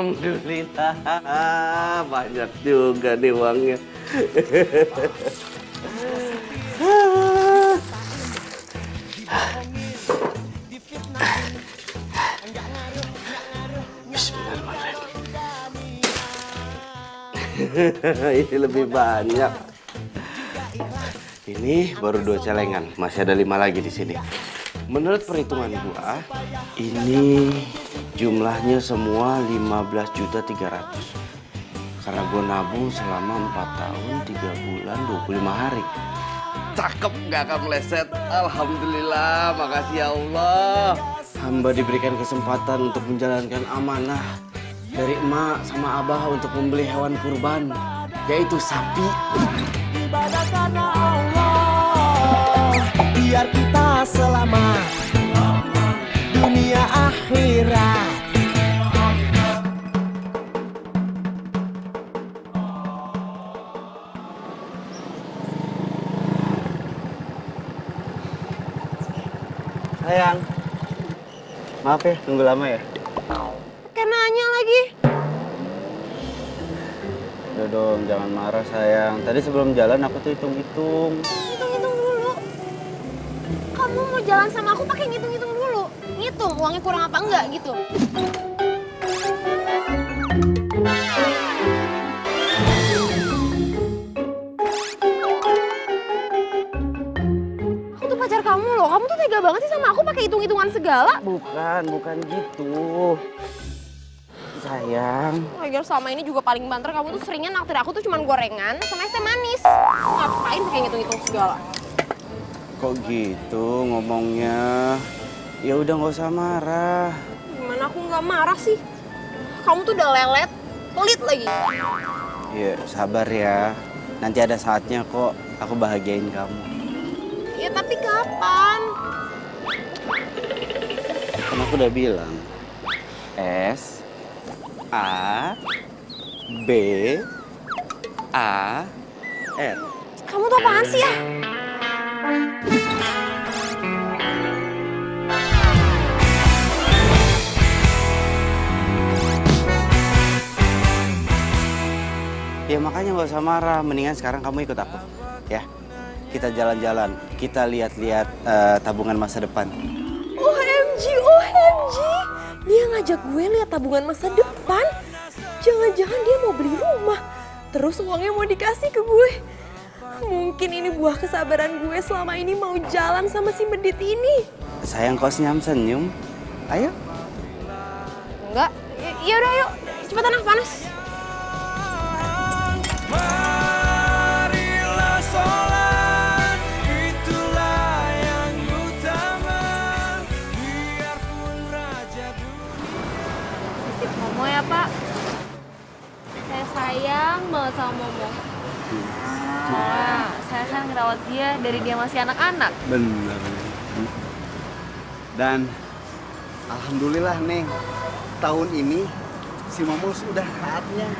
Alhamdulillah, banyak juga nih uangnya. Ini lebih banyak. Ini baru 2 celengan, masih ada 5 lagi di sini. Menurut perhitungan gua, ini jumlahnya semua 15.300.000. Karena gua nabung selama 4 tahun, 3 bulan, 25 hari. Cakep, nggak akan meleset. Alhamdulillah, makasih ya Allah. Hamba diberikan kesempatan untuk menjalankan amanah dari emak sama abah untuk membeli hewan kurban, yaitu sapi. Ibadah karena Allah, biar kita selamat dunia akhirat. Sayang, maaf ya, tunggu lama ya. Kayak nanya lagi. Udah dong, jangan marah sayang. Tadi sebelum jalan aku tuh hitung-hitung. Hitung-hitung dulu. Kamu mau jalan sama aku pakai ngitung-ngitung dulu. Ngitung uangnya kurang apa enggak gitu. Aku tuh pacar kamu loh. Kamu tuh tega banget sih sama aku pakai hitung-hitungan segala. Bukan gitu. Sayang. Lagian selama ini juga paling banter kamu tuh seringnya naktir aku tuh cuman gorengan sama es teh manis. Ngapain pakai ngitung-ngitung segala? Kok gitu ngomongnya? Ya udah nggak usah marah. Gimana aku nggak marah sih? Kamu tuh udah lelet, pelit lagi. Ya sabar ya. Nanti ada saatnya kok aku bahagiain kamu. Ya tapi kapan? Kan aku udah bilang. S A B A R. Kamu tuh apaan sih ya? Ya makanya nggak usah marah. Mendingan sekarang kamu ikut aku, ya. Kita jalan-jalan. Kita lihat-lihat tabungan masa depan. OMG, OMG. Dia ngajak gue lihat tabungan masa depan. Jangan-jangan dia mau beli rumah. Terus uangnya mau dikasih ke gue. Mungkin ini buah kesabaran gue selama ini mau jalan sama si medit ini. Sayang kok senyum-senyum. Ayo. Enggak. Ya udah yuk. Cepetan ah, panas. Marilah sholat, itulah yang utama, biarpun raja Titip Momo ya Pak. Saya sayang banget sama Momo. Soalnya saya kan ngerawat dia dari dia masih anak-anak. Bener. Dan alhamdulillah Neng, tahun ini si Momo sudah saatnya.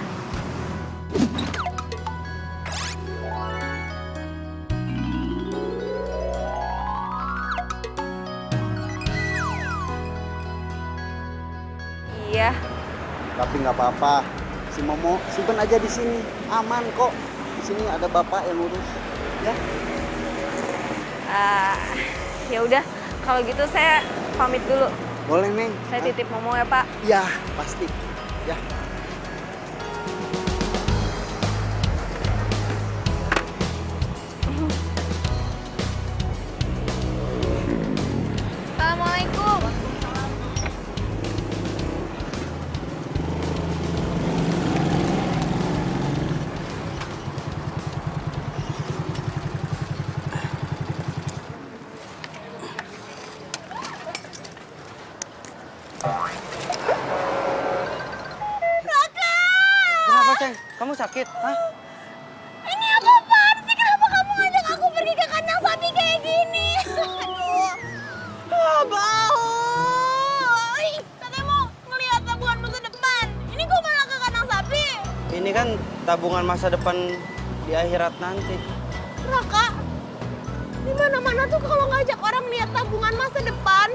Iya. Tapi nggak apa-apa, si Momo simpen aja di sini, aman kok. Di sini ada bapak yang urus, ya. Ya udah, kalau gitu saya pamit dulu. Boleh Neng. Saya titip Momo ya Pak. Ya pasti, ya. Assalamualaikum. Kenapa Ceng? Kamu sakit? Hah? Ini apaan sih? Kenapa kamu ngajak aku pergi ke kandang sapi kayak gini? Aduh. Bau. Ih, katanya mau ngelihat tabungan masa depan. Ini kok malah ke kandang sapi? Ini kan tabungan masa depan di akhirat nanti. Raka, di mana-mana tuh kalau ngajak orang lihat tabungan masa depan,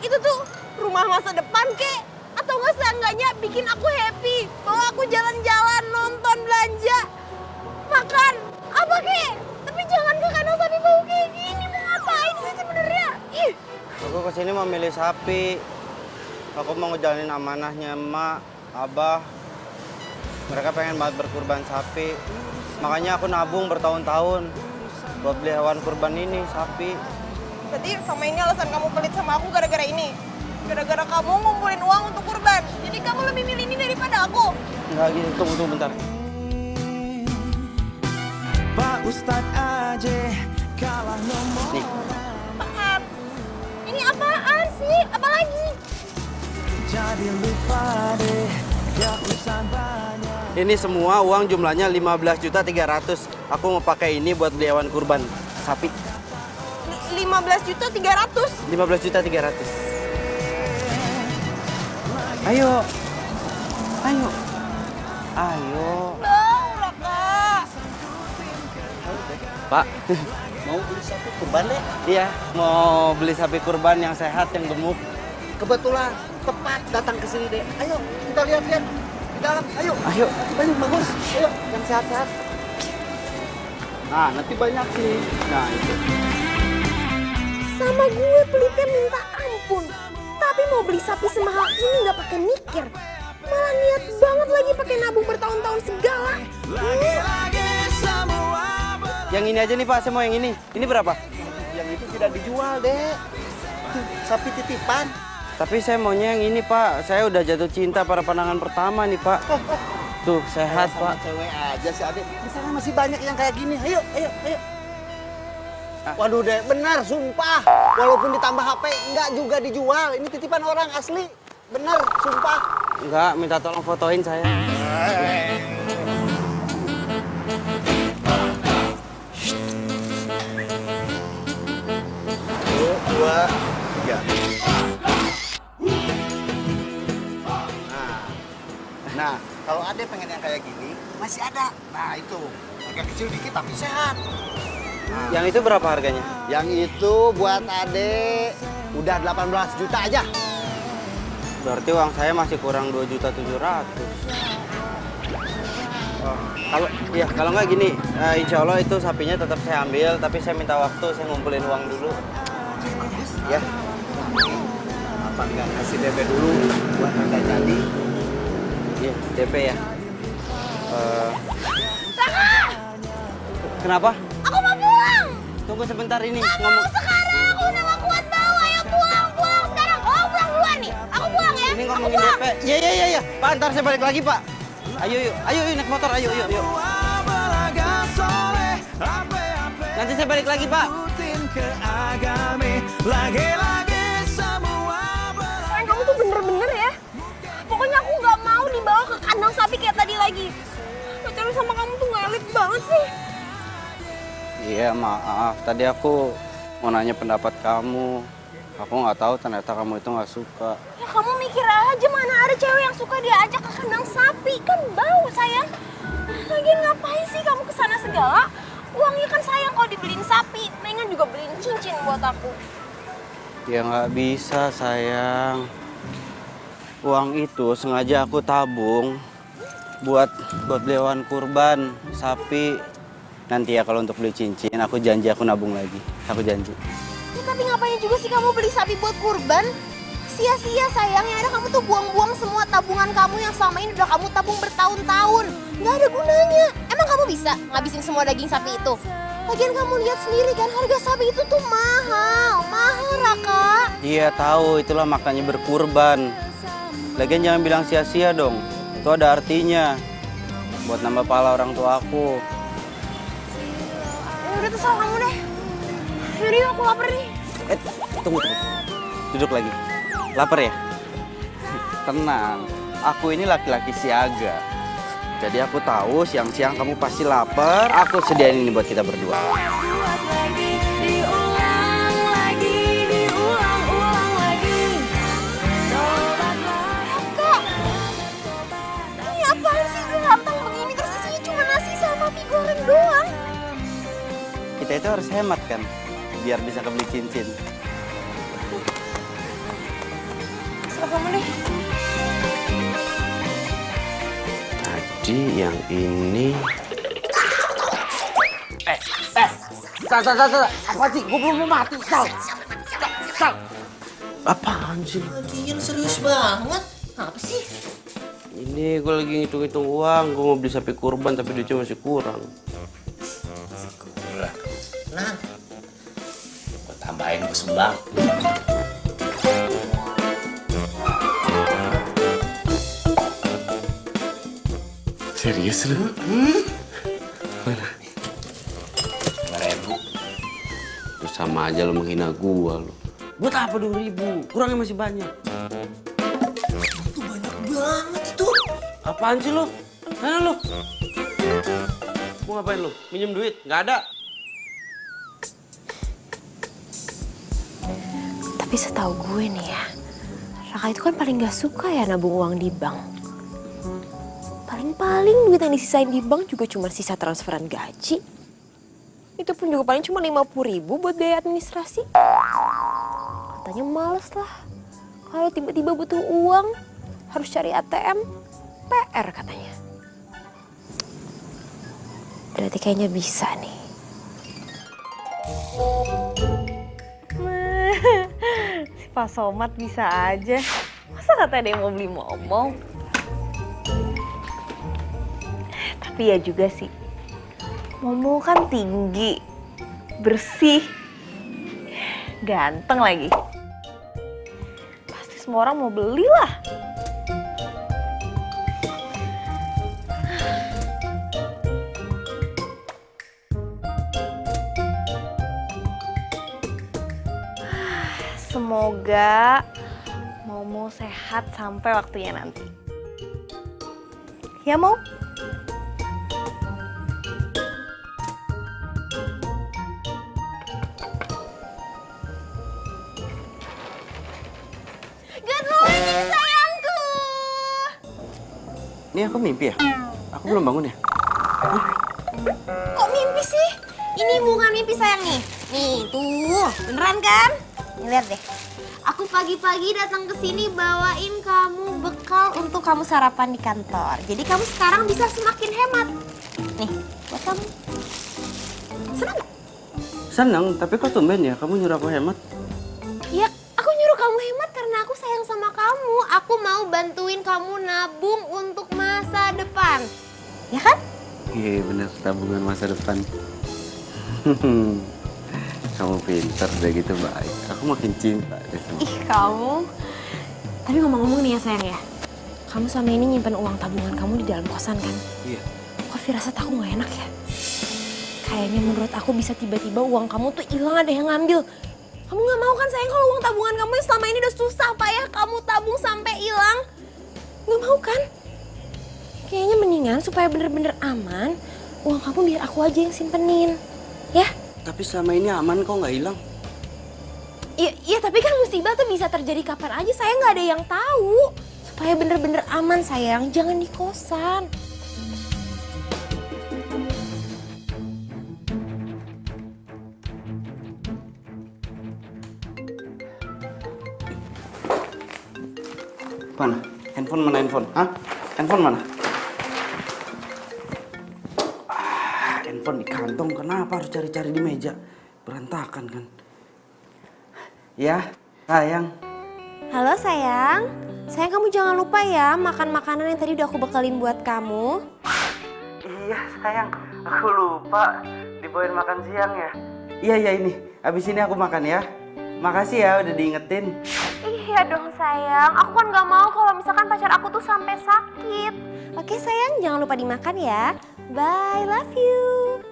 itu tuh rumah masa depan kek atau nggak seenggaknya bikin aku happy. Bawa aku jalan-jalan, nonton, belanja, makan, apa kek. Tapi jangan ke kandang sapi bau kayak gini. Mau ngapain sih sebenarnya? Ih. Aku kesini mau milih sapi. Aku mau ngejalanin amanahnya emak, abah. Mereka pengen banget berkurban sapi. Makanya aku nabung bertahun-tahun buat beli hewan kurban ini, sapi. Berarti sama ini alasan kamu pelit sama aku gara-gara ini? Gara-gara kamu ngumpulin uang untuk kurban. Jadi kamu lebih milih ini daripada aku. Enggak gitu, tunggu bentar. Pak Ustadz aja kalah nomor. Nih, Apaan? Ini apaan sih? Apalagi? Jadi lupa deh, gak usah banyak. ini semua uang jumlahnya 15.300.000. Aku mau pakai ini buat beli hewan kurban, sapi. 15.300.000. 15.300.000. Ayo. Ayo. Ayo. Bau, Raka. Pak, Mau beli sapi kurban deh. iya, mau beli sapi kurban yang sehat, yang gemuk. Kebetulan tepat datang ke sini deh. Ayo kita lihat-lihat di dalam. Ayo. Ayo. Ayo bagus. Ayo yang sehat-sehat. Nah nanti banyak sih. Nah itu. Sama gue pelitnya minta ampun. Tapi mau beli sapi semahal ini nggak pakai mikir. Malah niat banget lagi pakai nabung bertahun-tahun segala. Lagi-lagi semua Yang ini aja nih Pak, saya mau yang ini. Ini berapa? Yang itu tidak dijual deh. Tuh, sapi titipan. Tapi saya maunya yang ini Pak. Saya udah jatuh cinta pada pandangan pertama nih Pak. Tuh, sehat Sama Pak. cewek aja sih Ade. Di sana masih banyak yang kayak gini. Ayo, ayo, ayo. Waduh deh, benar sumpah. Walaupun ditambah HP, enggak juga dijual. Ini titipan orang asli. Benar, sumpah. Enggak, minta tolong fotoin saya. Satu, dua, tiga. Nah, kalau Ade pengen yang kayak gini, masih ada. Nah itu, agak kecil dikit tapi sehat. Yang itu berapa harganya? Yang itu buat Ade udah 18 juta aja. Berarti uang saya masih kurang 2.700.000. Kalau nggak gini, insya Allah itu sapinya tetap saya ambil, tapi saya minta waktu, saya ngumpulin uang dulu. Ya. Apa enggak kasih DP dulu buat Anda jadi? Iya, DP ya. Kenapa? Aku mau pulang. Tunggu sebentar ini Mau ngomong. sekarang. Aku udah gak kuat bawa. Ayo pulang sekarang. Oh pulang duluan nih. Aku pulang ya. Ini Aku ngomongin pulang. DP. Iya. Pak, ntar saya balik lagi Pak. Ayo naik motor, ayo. belaga soleh. Apa-apa Nanti saya balik lagi Pak. rutin ke agame. Lagi-lagi semua Sayang kamu tuh bener-bener ya. Pokoknya aku gak mau dibawa ke kandang sapi kayak tadi lagi. Pacaran sama kamu tuh gak elit banget sih. Iya, maaf. Tadi aku mau nanya pendapat kamu. Aku nggak tahu ternyata kamu itu nggak suka. Ya kamu mikir aja mana ada cewek yang suka diajak ke kandang sapi. Kan bau sayang. Lagian ngapain sih kamu kesana segala? Uangnya kan sayang kalau dibeliin sapi. Mendingan juga beliin cincin buat aku. Ya nggak bisa, sayang. Uang itu sengaja aku tabung buat beli hewan kurban, sapi. Nanti ya kalau untuk beli cincin, aku janji aku nabung lagi. Aku janji. Ya, tapi ngapain juga sih kamu beli sapi buat kurban? Sia-sia sayang, yang ada kamu tuh buang-buang semua tabungan kamu yang selama ini udah kamu tabung bertahun-tahun. Nggak ada gunanya. Emang kamu bisa ngabisin semua daging sapi itu? Lagian kamu lihat sendiri kan harga sapi itu tuh mahal. Mahal, Raka. Iya tahu, itulah makanya berkurban. Lagian jangan bilang sia-sia dong. Itu ada artinya. Buat nambah pahala orang tua aku. Ya udah terserah kamu deh. Yaudah yuk, aku lapar nih. Tunggu. Duduk lagi. Lapar ya? Tenang. Aku ini laki-laki siaga. Jadi aku tahu siang-siang kamu pasti lapar. Aku sediain ini buat kita berdua. Kak, ini apaan sih udah lapang begini terus isinya cuma nasi sama mie goreng doang. Kita itu harus hemat kan? Biar bisa kebeli cincin. Terserah kamu deh. Jadi yang ini... Apa sih? Gue belum mau mati, Sal. Apaan sih? Lagian serius banget. Apa sih? Ini gue lagi ngitung-ngitung uang. Gue mau beli sapi kurban tapi duitnya masih kurang. Kurang. Nah, gue tambahin gue sumbang. Serius lu? Mana? 5.000. Terus sama aja lo menghina gua lo. Buat apa 2.000? Kurangnya masih banyak. Itu banyak banget itu. Apaan sih lo? Mana lo? Mau ngapain lo? Minjem duit? Nggak ada. Tapi setahu gue nih ya, Raka itu kan paling gak suka ya nabung uang di bank. Paling-paling duit yang disisain di bank juga cuma sisa transferan gaji. Itu pun juga paling cuma 50.000 buat biaya administrasi. Katanya males lah. Kalau tiba-tiba butuh uang, harus cari ATM, PR katanya. Berarti kayaknya bisa nih. Si Pak Somad bisa aja. Masa katanya dia mau beli momong? Tapi ya juga sih, Momo kan tinggi, bersih, ganteng lagi. Pasti semua orang mau beli lah. Semoga Momo sehat sampai waktunya nanti. Ya, Mo? Good morning sayangku. Ini aku mimpi ya? Aku belum bangun ya? Kok mimpi sih? Ini bukan mimpi sayang nih. Nih tuh, beneran kan? Nih lihat deh. Aku pagi-pagi datang ke sini bawain kamu bekal untuk kamu sarapan di kantor. Jadi kamu sekarang bisa semakin hemat. Nih, buat kamu. Senang gak? Seneng, tapi kok tumben ya kamu nyuruh aku hemat? Ya, aku nyuruh kamu hemat karena aku sayang sama kamu. Aku mau bantuin kamu nabung untuk masa depan. Ya kan? Iya bener, tabungan masa depan. Kamu pintar udah gitu baik. Aku makin cinta deh sama Ih, kamu. Tapi ngomong-ngomong nih ya sayang ya. Kamu selama ini nyimpen uang tabungan kamu di dalam kosan kan? Iya. Kok firasat aku gak enak ya? Kayaknya menurut aku bisa tiba-tiba uang kamu tuh hilang, ada yang ngambil. Kamu gak mau kan sayang kalau uang tabungan kamu yang selama ini udah susah payah kamu tabung sampai hilang? Gak mau kan? Kayaknya mendingan supaya bener-bener aman, uang kamu biar aku aja yang simpenin. Ya? Tapi selama ini aman kok nggak hilang? Iya tapi kan musibah tuh bisa terjadi kapan aja, saya nggak ada yang tahu. Supaya bener-bener aman sayang, jangan di kosan. Mana? Handphone mana handphone? Hah? Handphone mana? Handphone di kantong, kenapa harus cari-cari di meja? Berantakan kan? Ya, sayang. Halo sayang, sayang kamu jangan lupa ya makan makanan yang tadi udah aku bekalin buat kamu. Iya sayang, aku lupa dibawain makan siang ya. Iya ini, abis ini aku makan ya. Makasih ya udah diingetin. Iya dong sayang, aku kan gak mau kalau misalkan pacar aku tuh sampai sakit. Oke sayang, jangan lupa dimakan ya. Bye, love you.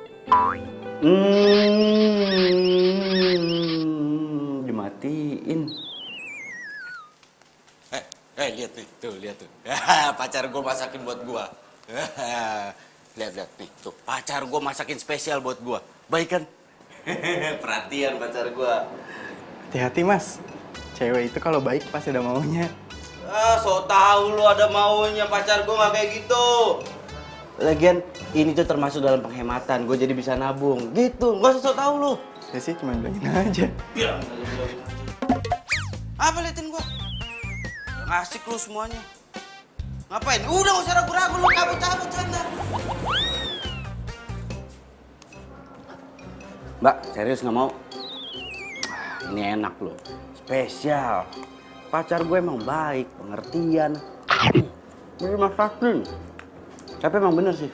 Dimatiin. Lihat nih, lihat tuh. Pacar gue masakin buat gue. Lihat nih, tuh pacar gue masakin spesial buat gue. Baik kan? Perhatian pacar gue. Hati-hati mas, cewek itu kalau baik pasti ada maunya. So tau lu ada maunya, pacar gue gak kayak gitu. Lagian ini tuh termasuk dalam penghematan, gue jadi bisa nabung. Gitu, gak usah so tau lu. Saya sih cuma bilangin aja. Bilang aja. Apa liatin gue? Ngasik lu semuanya. Ngapain? Udah gak usah ragu-ragu, lu cabut sana. Mbak, serius nggak mau? Ini enak loh, spesial. Pacar gue emang baik, pengertian. Beri masakin. Tapi emang bener sih,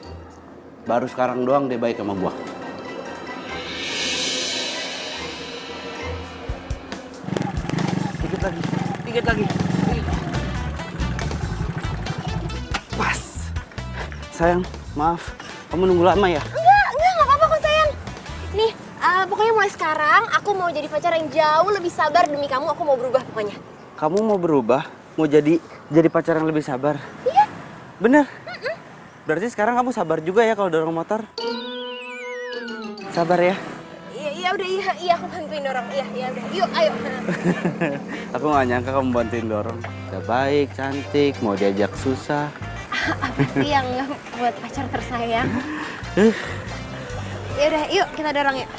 baru sekarang doang dia baik sama gua. Dikit lagi. Pas. Sayang, maaf. Kamu nunggu lama ya? Enggak apa-apa kok sayang. Nih, pokoknya mulai sekarang aku mau jadi pacar yang jauh lebih sabar demi kamu. Aku mau berubah pokoknya. Kamu mau berubah? Mau jadi pacar yang lebih sabar? Iya. Bener? Berarti sekarang kamu sabar juga ya kalau dorong motor? Sabar ya? Iya udah iya aku bantuin dorong. Iya udah. Yuk ayo. Aku gak nyangka kamu bantuin dorong. Udah baik, cantik, mau diajak susah. Apa sih yang buat pacar tersayang? Ya udah, yuk kita dorong yuk.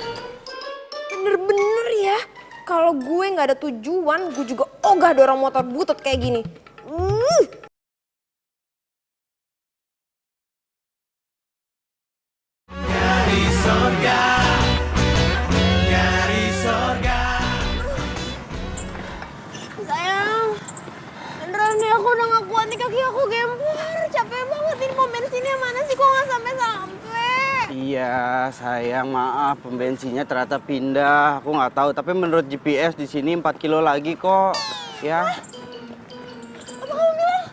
Bener-bener ya, kalau gue nggak ada tujuan, gue juga ogah dorong motor butut kayak gini. Dari sorga, dari sorga. Sayang, beneran nih aku udah gak kuat nih, kaki aku gempar. Capek banget, ini pom bensinnya mana sih, kok nggak sampai-sampai? Iya, sayang, maaf. Pom bensinnya ternyata pindah. Aku nggak tahu, tapi menurut GPS di sini 4 kilo lagi kok. Ya. Apa kamu bilang?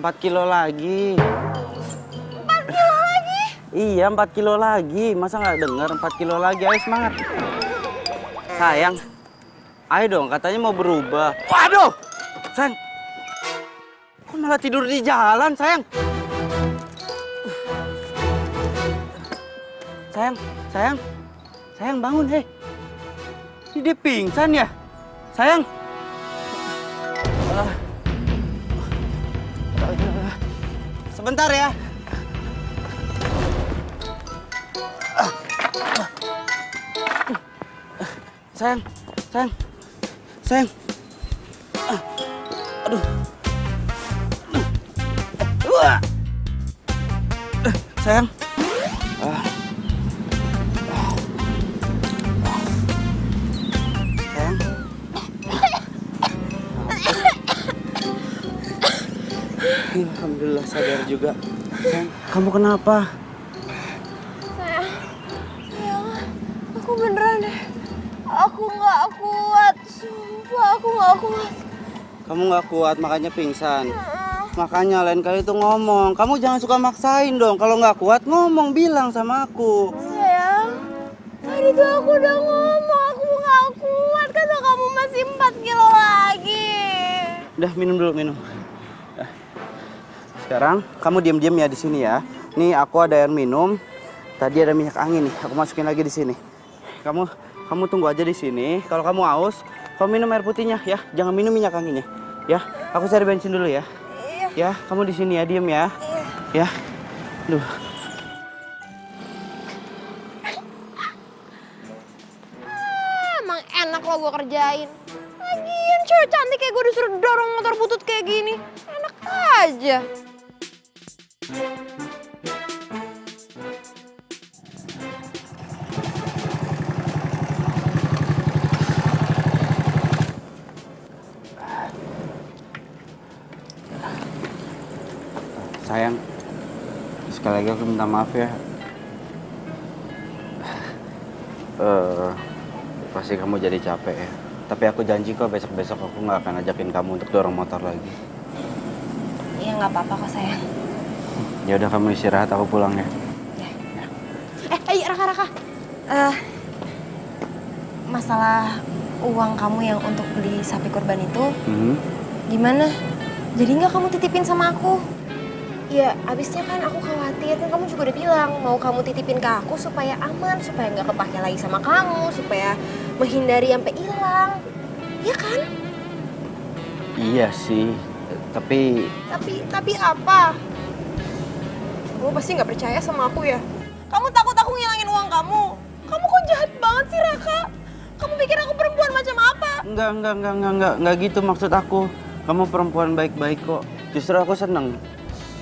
4 kilo lagi. 4 kilo lagi? Iya, 4 kilo lagi. Masa nggak denger 4 kilo lagi? Ayo semangat. Sayang, ayo dong, katanya mau berubah. Waduh! Sayang, kok malah tidur di jalan, sayang? Sayang bangun, hei. Ini dia pingsan ya? Sayang. Sebentar ya. Sayang. Aduh. Sayang. Sayang. Alhamdulillah sadar juga. Sayang, kamu kenapa? Sayang, aku beneran deh. Aku nggak kuat, sumpah aku nggak kuat. Kamu nggak kuat makanya pingsan. Makanya lain kali tuh ngomong. Kamu jangan suka maksain dong. Kalau nggak kuat ngomong, bilang sama aku. Sayang, tadi tuh aku udah ngomong aku nggak kuat. Kata kamu masih 4 kilo lagi. Udah minum dulu, minum. Sekarang kamu diam-diam ya di sini ya. Nih aku ada air minum. Tadi ada minyak angin nih. Aku masukin lagi di sini. Kamu tunggu aja di sini. Kalau kamu haus, kamu minum air putihnya ya. Jangan minum minyak anginnya. Ya, aku cari bensin dulu ya. Iya. Ya, kamu di sini ya, diam ya. Iya. Ya. Duh. Emang enak lo gue kerjain. Lagian cewek cantik kayak gue disuruh dorong motor butut kayak gini. Enak aja. Sayang, sekali lagi aku minta maaf ya. Pasti kamu jadi capek ya. Tapi aku janji kok besok-besok aku nggak akan ajakin kamu untuk dorong motor lagi. Iya nggak apa-apa kok sayang. Ya udah kamu istirahat, aku pulang ya. Raka. Masalah uang kamu yang untuk beli sapi kurban itu, gimana? Jadi nggak kamu titipin sama aku? Ya, abisnya kan aku khawatir, kan kamu juga udah bilang mau kamu titipin ke aku supaya aman, supaya nggak kepake lagi sama kamu, supaya menghindari sampai hilang. Iya kan? Iya sih, tapi apa? Kamu pasti nggak percaya sama aku ya? Kamu takut aku ngilangin uang kamu? Kamu kok jahat banget sih, Raka? Kamu pikir aku perempuan macam apa? enggak gitu maksud aku. Kamu perempuan baik-baik kok. Justru aku seneng.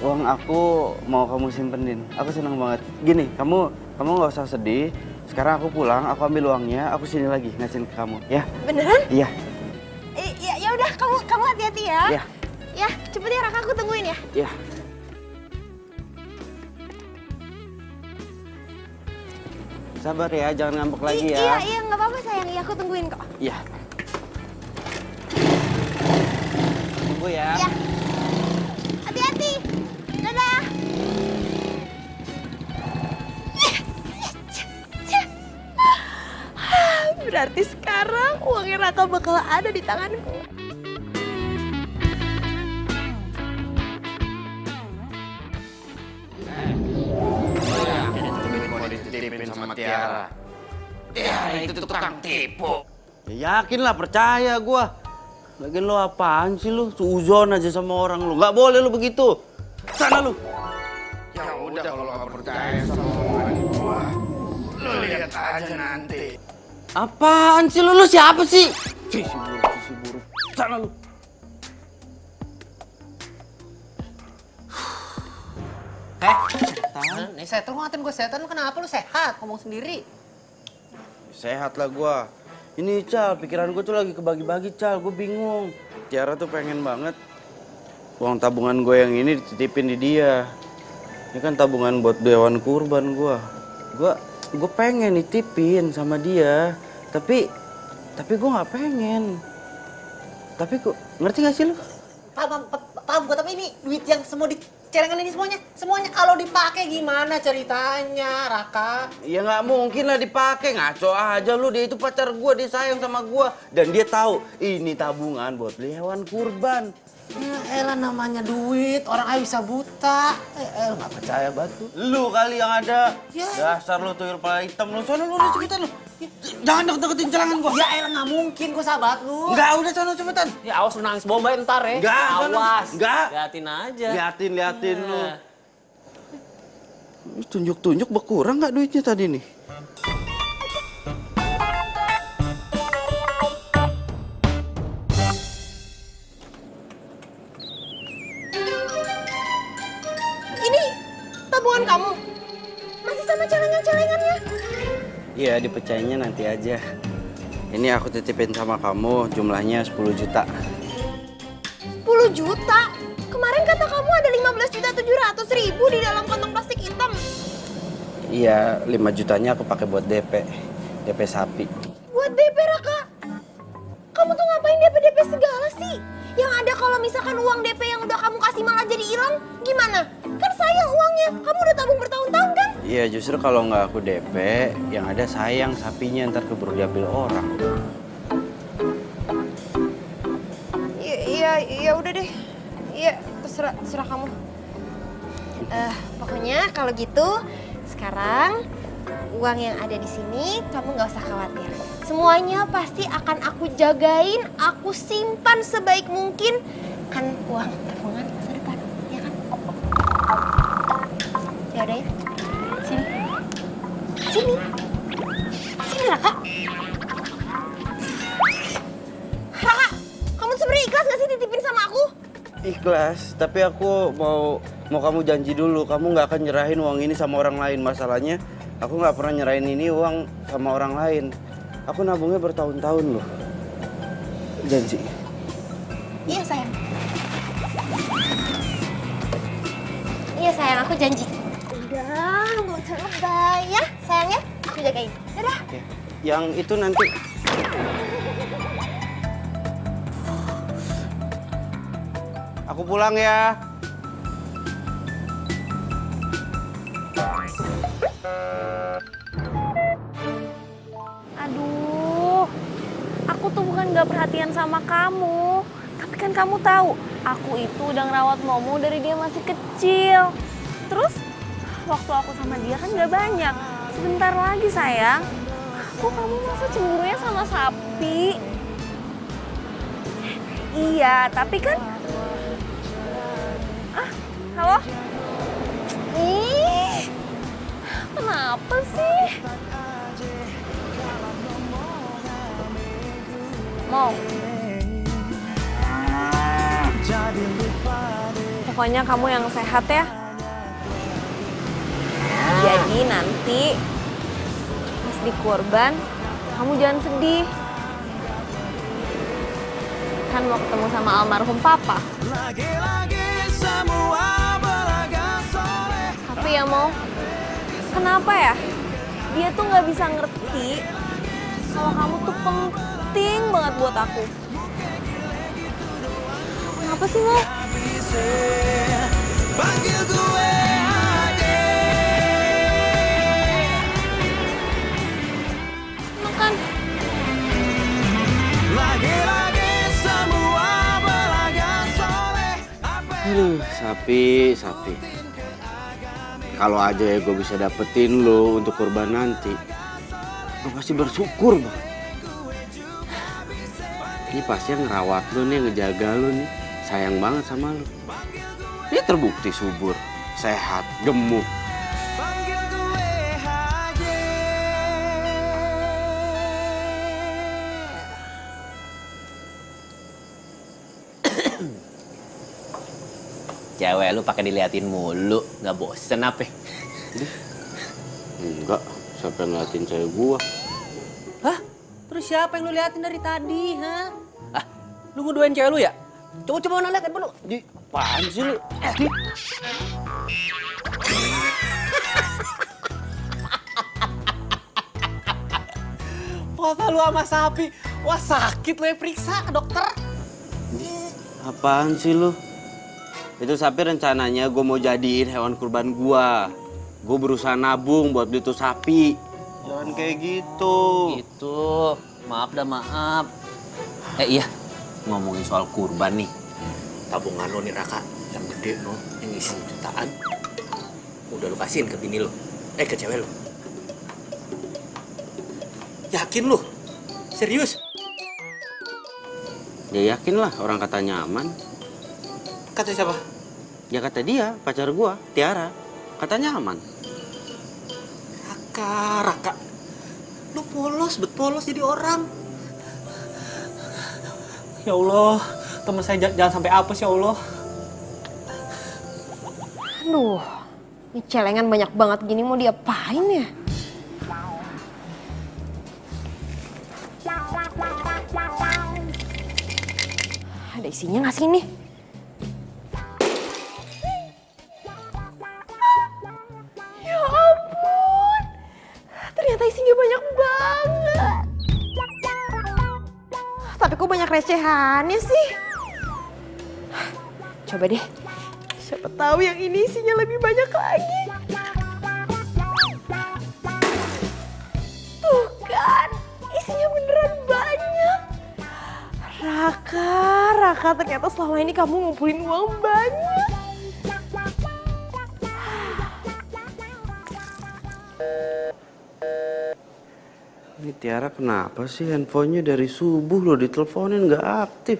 uang aku mau kamu simpenin. Aku senang banget. Gini, kamu nggak usah sedih. Sekarang aku pulang, aku ambil uangnya, aku sini lagi ngasihin ke kamu, ya? Beneran? Iya. Ya udah, kamu hati-hati ya. Iya. Ya, cepet ya Raka, aku tungguin ya. Iya. Sabar ya, jangan ngambek lagi ya. Iya, nggak apa-apa sayang. Iya, aku tungguin kok. Iya. Tunggu ya. Iya. Hati-hati. Dadah. Berarti sekarang uangnya Raka bakal ada di tanganku. Mau dititipin sama Tiara. Tiara itu tukang tipu. Ya yakin lah, percaya gua. Lagian lo apaan sih lu? Suuzon aja sama orang lu. Nggak boleh lu begitu. Sana lu. Ya udah kalau nggak percaya sama omongan gua, lu lihat aja nanti. Apaan sih lu? Lu siapa sih? Sisi buruk. Sana lu. Nih setan, lu ngatain gue setan, lu kenapa lu sehat? Ngomong sendiri. Sehat lah gua. Ini Cal, pikiran gua tuh lagi kebagi-bagi Cal. Gua bingung. Tiara tuh pengen banget uang tabungan gue yang ini dititipin di dia. Ini kan tabungan buat hewan kurban gua. Gua pengen nitipin sama dia. Tapi gua nggak pengen. Tapi kok ngerti gak sih lu? Paham gue, tapi ini duit yang semua di celengan ini semuanya kalau dipakai gimana ceritanya, Raka? Ya nggak mungkin lah dipakai, ngaco aja lu. Dia itu pacar gua, dia sayang sama gua dan dia tahu ini tabungan buat beli hewan kurban. Ya elah, namanya duit, orang aja bisa buta. Nggak percaya batu. Lu kali yang ada. Ya. Dasar lu tuyul kepala hitam lu. Soalnya lu udah cepetan lu. Jangan deket-deketin celangan gua. Ya elah, nggak mungkin gue sahabat lu. Enggak, udah sono cepetan. Ya awas lu nangis bomba ntar ya. Enggak, awas. enggak. Liatin aja. Liatin lu. Nah. Tunjuk-tunjuk berkurang nggak duitnya tadi nih? Ini tabungan kamu. Masih sama celengan-celengannya. Iya, dipecahinnya nanti aja. Ini aku titipin sama kamu, jumlahnya 10 juta. 10 juta? Kemarin kata kamu ada 15.700.000 di dalam kantong plastik hitam. Iya, 5 jutanya aku pakai buat DP sapi. Buat DP, Raka? Kamu tuh ngapain DP segala sih? Yang ada kalau misalkan uang DP yang udah kamu kasih malah jadi hilang, gimana? Kan sayang uangnya, kamu udah tabung bertahun-tahun kan? Iya, justru kalau nggak aku DP, yang ada sayang sapinya ntar keburu diambil orang. Iya udah deh. Iya, terserah kamu. Pokoknya kalau gitu, sekarang uang yang ada di sini kamu nggak usah khawatir. Semuanya pasti akan aku jagain, aku simpan sebaik mungkin. Kan uang tabungan masa depan, ya kan? Ya udah ya. Sini Raka. Raka, kamu sebenarnya ikhlas gak sih titipin sama aku? Ikhlas, tapi aku mau kamu janji dulu, kamu nggak akan nyerahin uang ini sama orang lain. Masalahnya, aku nggak pernah nyerahin ini uang sama orang lain. Aku nabungnya bertahun-tahun loh. Janji. Iya sayang. Iya sayang, aku janji. Udah, nggak usah lebay ya sayangnya. Aku jagain. Dadah. Oke. Yang itu nanti. Aku pulang ya. Aduh, aku tuh bukan gak perhatian sama kamu. Tapi kan kamu tahu, aku itu udah ngerawat Momo dari dia masih kecil. Terus, waktu aku sama dia kan gak banyak. Sebentar lagi sayang. Kok kamu masa cemburunya sama sapi? Iya, tapi kan... halo? Ih, kenapa sih? Mau? Telepon Pokoknya kamu yang sehat ya. Jadi nanti pas di kurban, kamu jangan sedih. Kan mau ketemu sama almarhum papa. Lagi-lagi semua belaga soleh. Tapi ya mau, kenapa ya? Dia tuh nggak bisa ngerti kalau kamu tuh penting banget buat aku. Kenapa sih lo? Panggil gue aja. Makan. Lagi-lagi semua belaga soleh. Aduh, sapi. Kalau aja ya gue bisa dapetin lo untuk kurban nanti, gue pasti bersyukur bang. Ini pasti yang ngerawat lo nih, yang ngejaga lo nih, sayang banget sama lo. Dia terbukti subur, sehat, gemuk. Panggil gue aja. Cewek lu pakai diliatin mulu, nggak bosen apa? Enggak, siapa yang ngeliatin cewek gua? Hah? Terus siapa yang lu liatin dari tadi, ha? Ah, lu ngeduain cewek lu ya? Coba mana lihat handphone lu. Di, apaan sih lu? Foto lu sama sapi. Wah, sakit lu ya, periksa ke dokter. Apaan sih lu? Itu sapi rencananya gue mau jadiin hewan kurban gua. Gue berusaha nabung buat beli tuh sapi. Jangan kayak gitu. Gitu. Maaf dah, maaf. Iya, ngomongin soal kurban nih. Tabungan lo nih, Raka, yang gede no, yang isi jutaan. Udah lu kasihin ke bini lo. Ke cewek lo. Yakin lu? Serius? Ya yakin lah, orang katanya aman. Kata siapa? Ya kata dia, pacar gua, Tiara. Katanya aman. Raka. Lu polos jadi orang. Ya Allah, teman saya jangan sampai apes ya Allah. Aduh, ini celengan banyak banget gini mau diapain ya? Ada isinya nggak sih ini? Ya ampun, ternyata isinya banyak banget. Tapi kok banyak recehannya sih? Coba deh, siapa tahu yang ini isinya lebih banyak lagi. Tuh kan, isinya beneran banyak. Raka, ternyata selama ini kamu ngumpulin uang banyak. Ini Tiara kenapa sih handphonenya dari subuh lo diteleponin nggak aktif?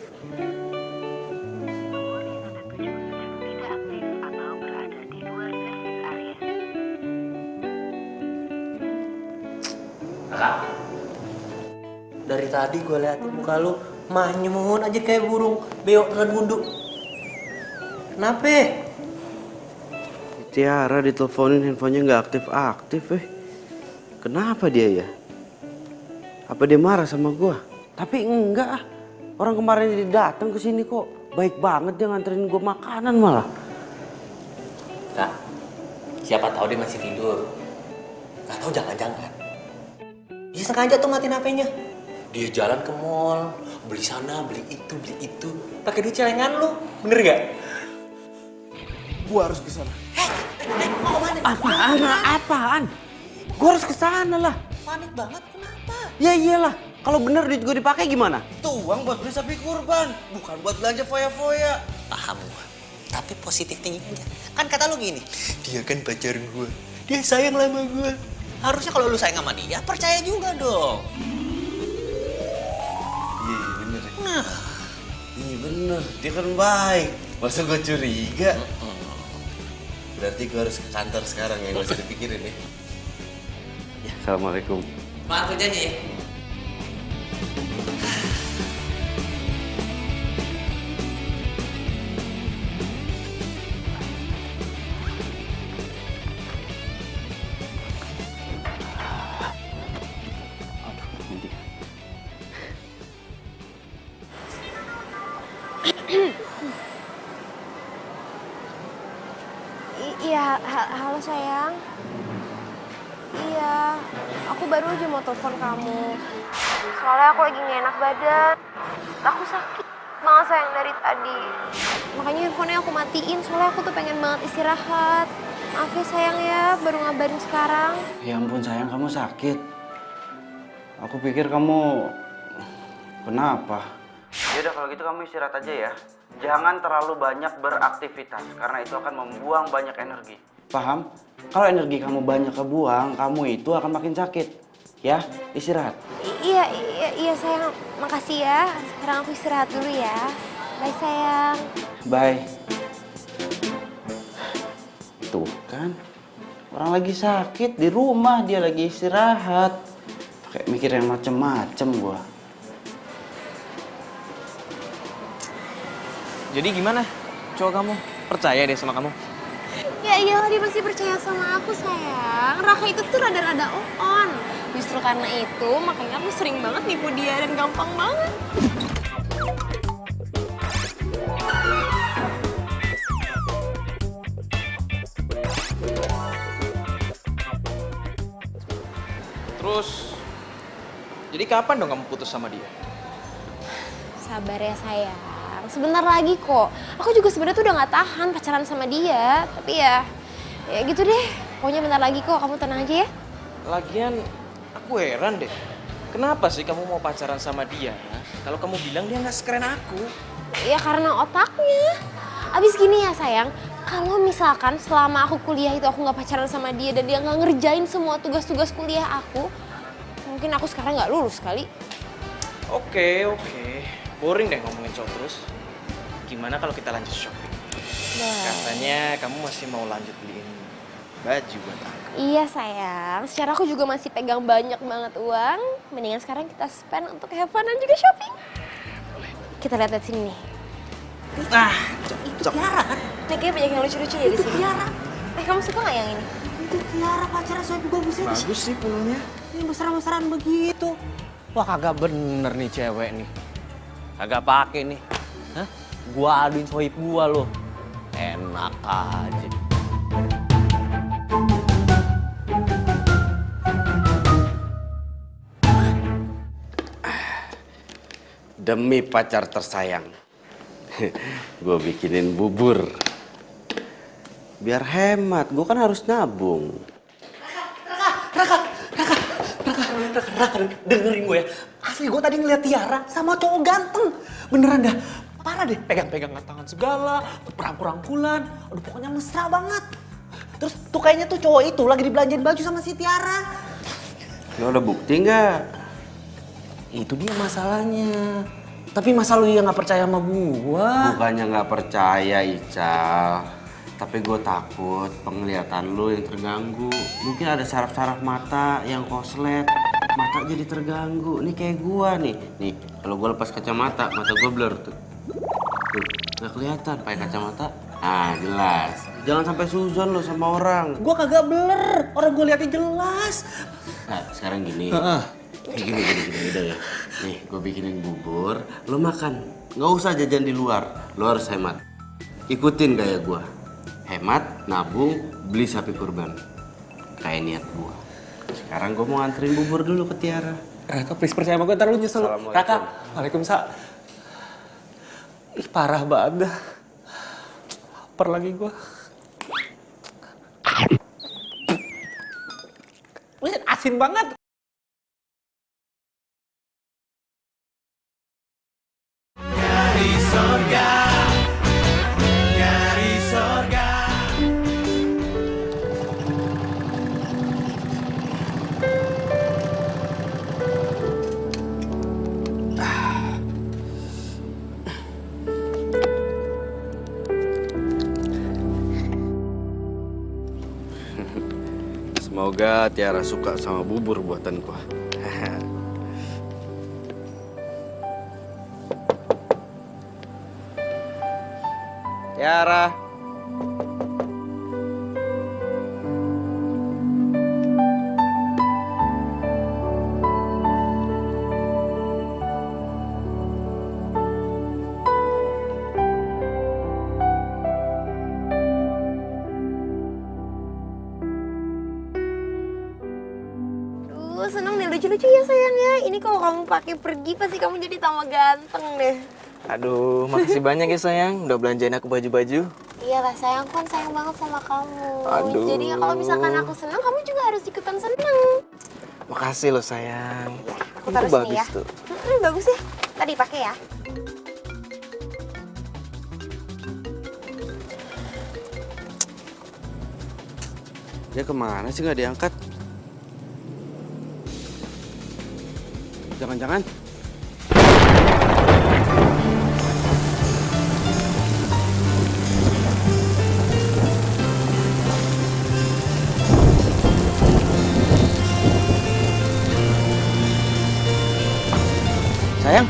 Dari tadi gue liatin muka lu manyun aja kayak burung beo dengan wudhu. Kenapa? Tiara diteleponin handphonenya nggak aktif. Kenapa dia ya? Apa dia marah sama gua? Tapi enggak ah. Orang kemarin dia datang ke sini kok baik banget, dia nganterin gua makanan malah. Kak, siapa tahu dia masih tidur. Gak tahu jangan-jangan dia sengaja tuh matiin HP-nya. Dia jalan ke mall, beli sana, beli itu, pakai duit celengan lu, bener gak? Gua harus ke sana. Mau kemana? Apaan? Gua harus ke sana lah. Panik banget, kenapa? Ya iyalah, kalau bener duit gua dipakai gimana? Itu uang buat beli sapi kurban, bukan buat belanja foya-foya. Paham gua, tapi positif tinggi aja. Kan kata lu gini, dia kan pacar gua, dia sayang sama gua. Harusnya kalau lu sayang sama dia, percaya juga dong. Iya bener. Iya bener, dia kan baik. Masa gue curiga? Berarti gue harus ke kantor sekarang ya, gak usah dipikirin ya. Assalamualaikum. Maaf kerjanya ya. Iya, halo sayang. Iya, aku baru aja mau telepon kamu. Soalnya aku lagi gak enak badan. Aku sakit banget sayang dari tadi. Makanya handphonenya aku matiin, soalnya aku tuh pengen banget istirahat. Maaf ya sayang ya, baru ngabarin sekarang. Ya ampun sayang, kamu sakit. Aku pikir kamu kenapa? Yaudah kalau gitu kamu istirahat aja ya. Jangan terlalu banyak beraktivitas karena itu akan membuang banyak energi. Paham? Kalau energi kamu banyak kebuang, kamu itu akan makin sakit. Ya, istirahat. Iya sayang, makasih ya. Sekarang aku istirahat dulu ya. Bye sayang. Bye. Tuh kan, orang lagi sakit di rumah, dia lagi istirahat. Kayak mikir yang macem-macem gua. Jadi gimana? Cowok kamu percaya deh sama kamu? Ya iyalah dia masih percaya sama aku sayang. Raka itu tuh rada-rada on. Justru karena itu makanya aku sering banget nipu dia dan gampang banget. Terus, jadi kapan dong kamu putus sama dia? Sabar ya sayang. Sebentar lagi kok. Aku juga sebenarnya tuh udah gak tahan pacaran sama dia. Tapi ya gitu deh. Pokoknya bentar lagi kok. Kamu tenang aja ya. Lagian, aku heran deh. Kenapa sih kamu mau pacaran sama dia? Kalau kamu bilang dia nggak sekeren aku. Ya karena otaknya. Abis gini ya sayang. Kalau misalkan selama aku kuliah itu aku gak pacaran sama dia dan dia gak ngerjain semua tugas-tugas kuliah aku, mungkin aku sekarang gak lulus kali. Oke. Boring deh ngomongin cowok terus. Gimana kalau kita lanjut shopping? Katanya kamu masih mau lanjut beliin baju buat aku. Iya sayang, secara aku juga masih pegang banyak banget uang. Mendingan sekarang kita spend untuk have fun dan juga shopping. Kita lihat sini nih. Nah, Itu Tiara kan? Nih kayaknya banyak yang lucu-lucu ya di sini. Tiara. Kamu suka gak yang ini? Itu Tiara pacarnya Soebi bagusnya. bagus sih pulangnya. Ini besar-besaran begitu. Wah kagak bener nih cewek nih. Kagak pake nih. Hah? Gua aduin sohib gua loh. Enak aja. Demi pacar tersayang, gue bikinin bubur. Biar hemat, gue kan harus nabung. Raka, dengerin gue ya. Asli gue tadi ngeliat Tiara sama cowok ganteng. Beneran dah, parah deh. Pegang-pegangan tangan segala, perangkulan. Aduh pokoknya mesra banget. Terus tuh kayaknya tuh cowok itu lagi dibelanjain baju sama si Tiara. Lo ada bukti nggak? Itu dia masalahnya. Tapi masa lu yang gak percaya sama gua? Bukannya nggak percaya, Ical. Tapi gue takut penglihatan lo yang terganggu. Mungkin ada saraf-saraf mata yang koslet. Mata jadi terganggu. Nih kayak gue nih. Nih, kalau gue lepas kacamata, mata gue blur tuh. Tuh, nggak kelihatan pakai kacamata. Ah, jelas. Jangan sampai suzon lo sama orang. Gue kagak blur, orang gue liatnya jelas. Nah, sekarang gini. Gini udah ya. Nih, gue bikinin bubur, lo makan. Nggak usah jajan di luar, lo harus hemat. Ikutin gaya gue. Hemat, nabung, beli sapi kurban. Kayak niat gue. Sekarang gue mau nganterin bubur dulu ke Tiara. Raka please percaya sama gua, ntar lu nyesel. Assalamualaikum. Raka, waalaikumsalam. Ih parah banget dah. Lapar lagi gua. Wih, asin banget. Nyari sorga, nyari sorga. Semoga Tiara suka sama bubur buatanku. Tiara. Gue seneng nih, lucu-lucu ya sayang ya. Ini kalau kamu pakai pergi pasti kamu jadi tambah ganteng deh. Aduh, makasih banyak ya sayang, udah belanjain aku baju-baju. Iya lah sayang, aku kan sayang banget sama kamu. Aduh. Jadi ya kalau misalkan aku seneng, kamu juga harus ikutan seneng. Makasih loh sayang. Aku Itu taruh sini bagus ya. tuh. Bagus ya. Tadi pakai ya. Dia kemana sih nggak diangkat? Jangan-jangan. Sayang,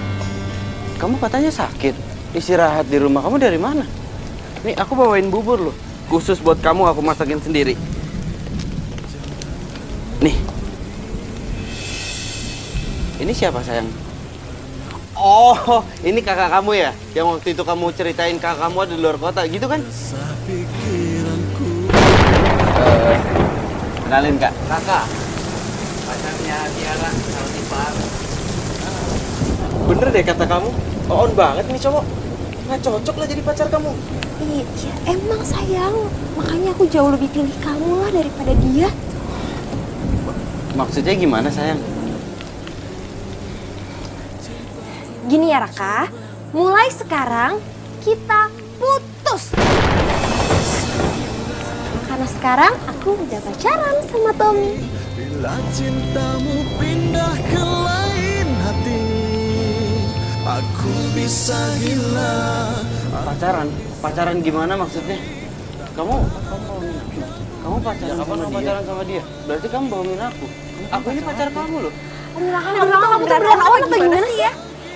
kamu katanya sakit. Istirahat di rumah kamu dari mana? Nih, aku bawain bubur loh. Khusus buat kamu aku masakin sendiri. Nih. Ini siapa sayang? Oh, ini kakak kamu ya? Yang waktu itu kamu ceritain kakak kamu ada di luar kota, gitu kan? Kenalin kak. Kakak. Pacarnya Tiara sama Tipar. Bener deh kata kamu, on banget nih cowok. Nggak cocok lah jadi pacar kamu. Iya, emang sayang. Makanya aku jauh lebih pilih kamu lah daripada dia. Maksudnya gimana sayang? Gini ya Raka, mulai sekarang kita putus. Karena sekarang aku udah pacaran sama Tommy. Bila cintamu pindah ke lain hati, aku bisa gila. Pacaran? Pacaran gimana maksudnya? Kamu pacaran sama dia? Pacaran sama dia? Berarti kamu bohongin aku. Aku ini pacar kamu loh. Aduh Raka, kamu tuh beneran apa gimana sih ya?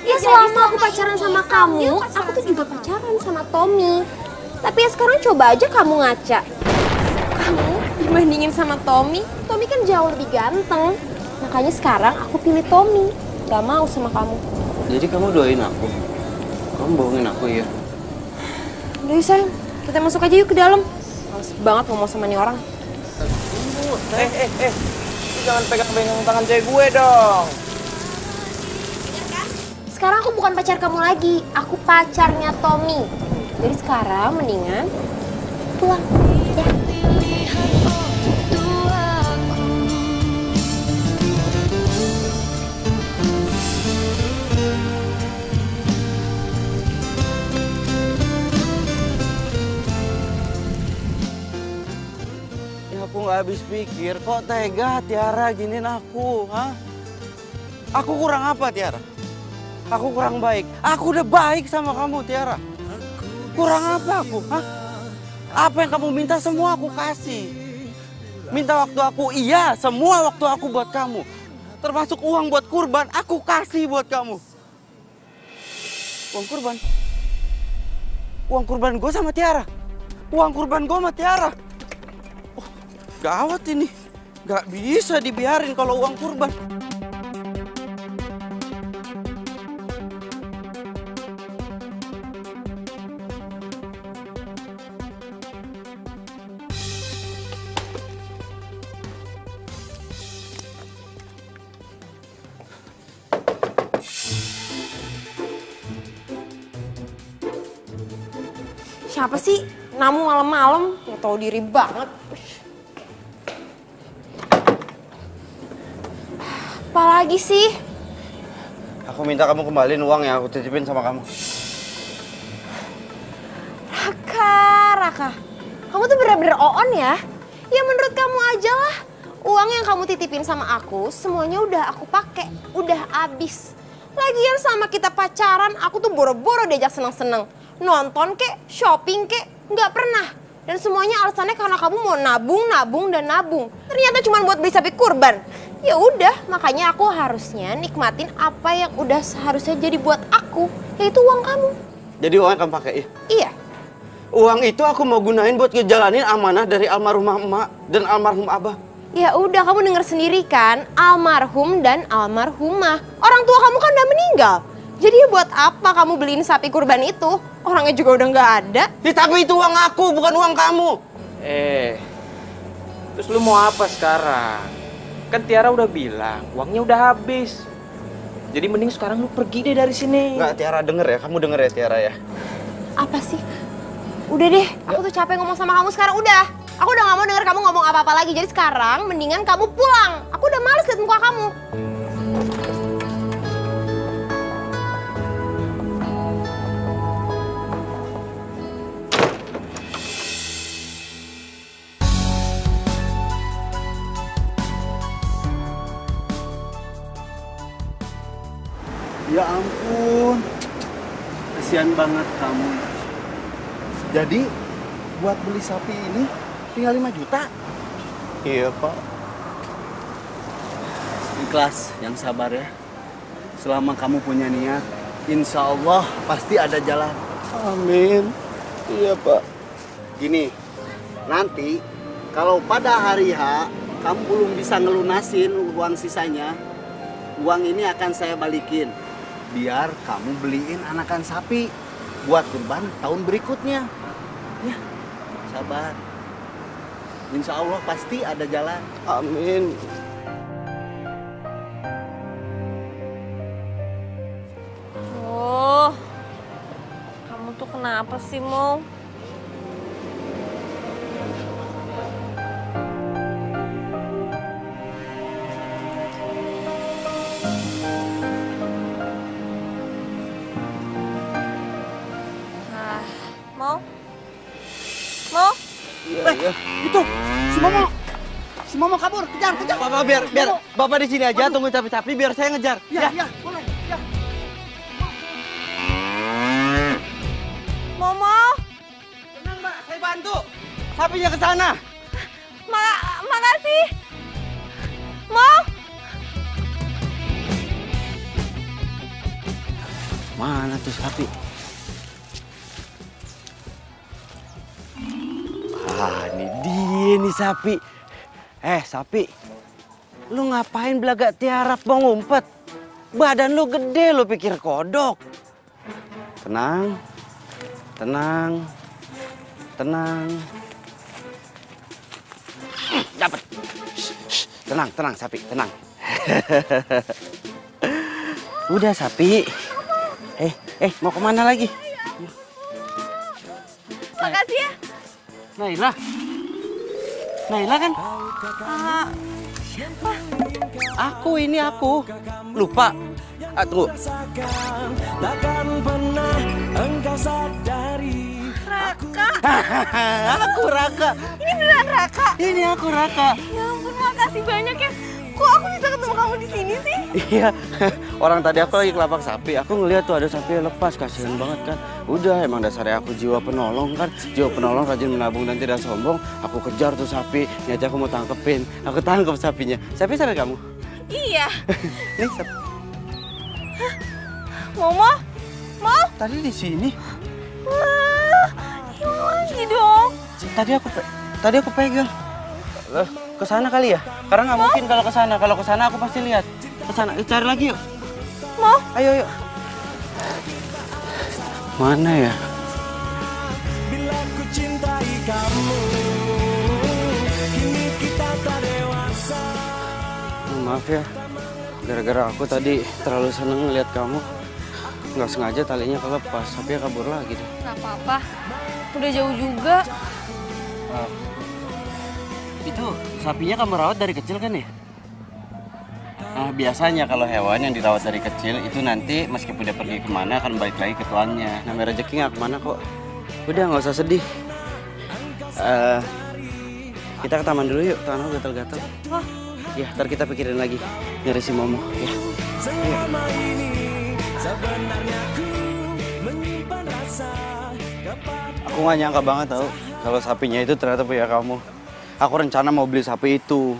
Ya selama aku pacaran sama kamu, aku tuh juga pacaran sama Tommy. Tapi ya sekarang coba aja kamu ngaca. Kamu dibandingin sama Tommy, Tommy kan jauh lebih ganteng. Makanya sekarang aku pilih Tommy, gak mau sama kamu. Jadi kamu doain aku? Kamu bohongin aku ya? Udah yuk sayang, kita masuk aja yuk ke dalam. Males banget ngomong sama nih orang. Jangan pegang-pegang tangan cewek gue dong. Sekarang aku bukan pacar kamu lagi, aku pacarnya Tommy. Jadi sekarang mendingan pulang ya. Ya aku nggak habis pikir, kok tega Tiara giniin aku, hah? Aku kurang apa Tiara? Aku kurang baik. Aku udah baik sama kamu Tiara. Kurang apa aku, hah? Apa yang kamu minta semua aku kasih. Minta waktu aku, iya, semua waktu aku buat kamu. Termasuk uang buat kurban, aku kasih buat kamu. Uang kurban? Uang kurban gue sama Tiara. Uang kurban gue sama Tiara. Oh, gawat ini. Gak bisa dibiarin kalau uang kurban. Siapa sih namu malam-malam? Nggak tahu diri banget. Apalagi sih? Aku minta kamu kembaliin uang yang aku titipin sama kamu. Raka. Kamu tuh bener-bener on ya? Ya menurut kamu aja lah. Uang yang kamu titipin sama aku, semuanya udah aku pakai. Udah habis. Lagian sama kita pacaran, aku tuh boro-boro diajak seneng-seneng. Nonton kek, shopping kek, nggak pernah. Dan semuanya alasannya karena kamu mau nabung, dan nabung. Ternyata cuma buat beli sapi kurban. Ya udah, makanya aku harusnya nikmatin apa yang udah seharusnya jadi buat aku, yaitu uang kamu. Jadi uang yang kamu pakai ya? Iya. Uang itu aku mau gunain buat ngejalanin amanah dari almarhumah emak dan almarhum abah. Ya udah, kamu denger sendiri kan, almarhum dan almarhumah. Orang tua kamu kan udah meninggal. Jadi buat apa kamu beliin sapi kurban itu? Orangnya juga udah nggak ada. Ya, tapi itu uang aku, bukan uang kamu. Terus lu mau apa sekarang? Kan Tiara udah bilang, uangnya udah habis. Jadi mending sekarang lu pergi deh dari sini. Nggak, Tiara denger ya. Kamu denger ya, Tiara ya. Apa sih? Udah deh, aku tuh capek ngomong sama kamu sekarang, udah. Aku udah gak mau denger kamu ngomong apa-apa lagi, jadi sekarang mendingan kamu pulang. Aku udah males liat muka kamu. Ya ampun, kasihan banget kamu. Jadi buat beli sapi ini tinggal 5 juta. Iya, Pak. Ikhlas, yang sabar ya. Selama kamu punya niat, insya Allah pasti ada jalan. Amin. Iya, Pak. Gini, nanti kalau pada hari H kamu belum bisa ngelunasin uang sisanya, uang ini akan saya balikin. Biar kamu beliin anakan sapi buat kurban tahun berikutnya. Ya, sabar. Insya Allah pasti ada jalan. Amin. Oh, kamu tuh kenapa sih, Mo? Mo? Mo? Iya. Itu, si Momo. Si Momo kabur, kejar. Bapak biar Bapak di sini aja tunggu sapi-sapi biar saya ngejar. Ya, boleh. Ya. Momo? Tenang, Mbak, saya bantu. Sapinya ke sana. Makasih. Mo? Mana tuh sapi? Ah, ini dia nih sapi. Sapi. Lu ngapain belagak tiarap mau ngumpet? Badan lu gede, lu pikir kodok. Tenang. Dapat. Tenang sapi, tenang. Udah sapi. Mau kemana lagi? Makasih ya. Naila kan? Ini aku. Lupa. Tunggu. Takkan pernah engkau sadari. Raka. Aku Raka. Ini beneran Raka. Ini aku Raka. Ya ampun, makasih banyak ya. Kok aku bisa ketemu kamu di sini sih? Iya, orang tadi aku lagi kelapak sapi. Aku ngeliat tuh ada sapi yang lepas, kasihan banget kan. Udah, emang dasarnya aku jiwa penolong kan. Jiwa penolong rajin menabung dan tidak sombong. Aku kejar tuh sapi, niatnya aku mau tangkepin. Aku tangkep sapinya. Sapi sana kamu. Iya. Nih, sapi. Momo? Mo? Tadi di sini. Wah, hilang lagi dong. Tadi aku pegang. Loh, ke sana kali ya? Karena nggak mungkin kalau ke sana. Kalau ke sana aku pasti lihat. Ke sana, cari lagi yuk. Mo? Ayo. Mana ya? Bila ku cintai kamu, kini kita tak dewasa. Maaf ya, gara-gara aku tadi terlalu seneng ngeliat kamu. Nggak sengaja talinya kelepas, sapinya kabur lagi deh. Gak apa-apa. Udah jauh juga. Itu sapinya kamu rawat dari kecil kan ya? Nah, biasanya kalau hewan yang dirawat dari kecil itu nanti meskipun dia pergi kemana akan balik lagi ke tuannya. Namanya rezeki nggak kemana kok. Udah nggak usah sedih. Kita ke taman dulu yuk, tangan aku gatel-gatel. Wah. Ya, ntar kita pikirin lagi nyari si Momo. Ya. Selama ini sebenarnya ku menyimpan rasa. Aku nggak nyangka banget tau kalau sapinya itu ternyata punya kamu. Aku rencana mau beli sapi itu.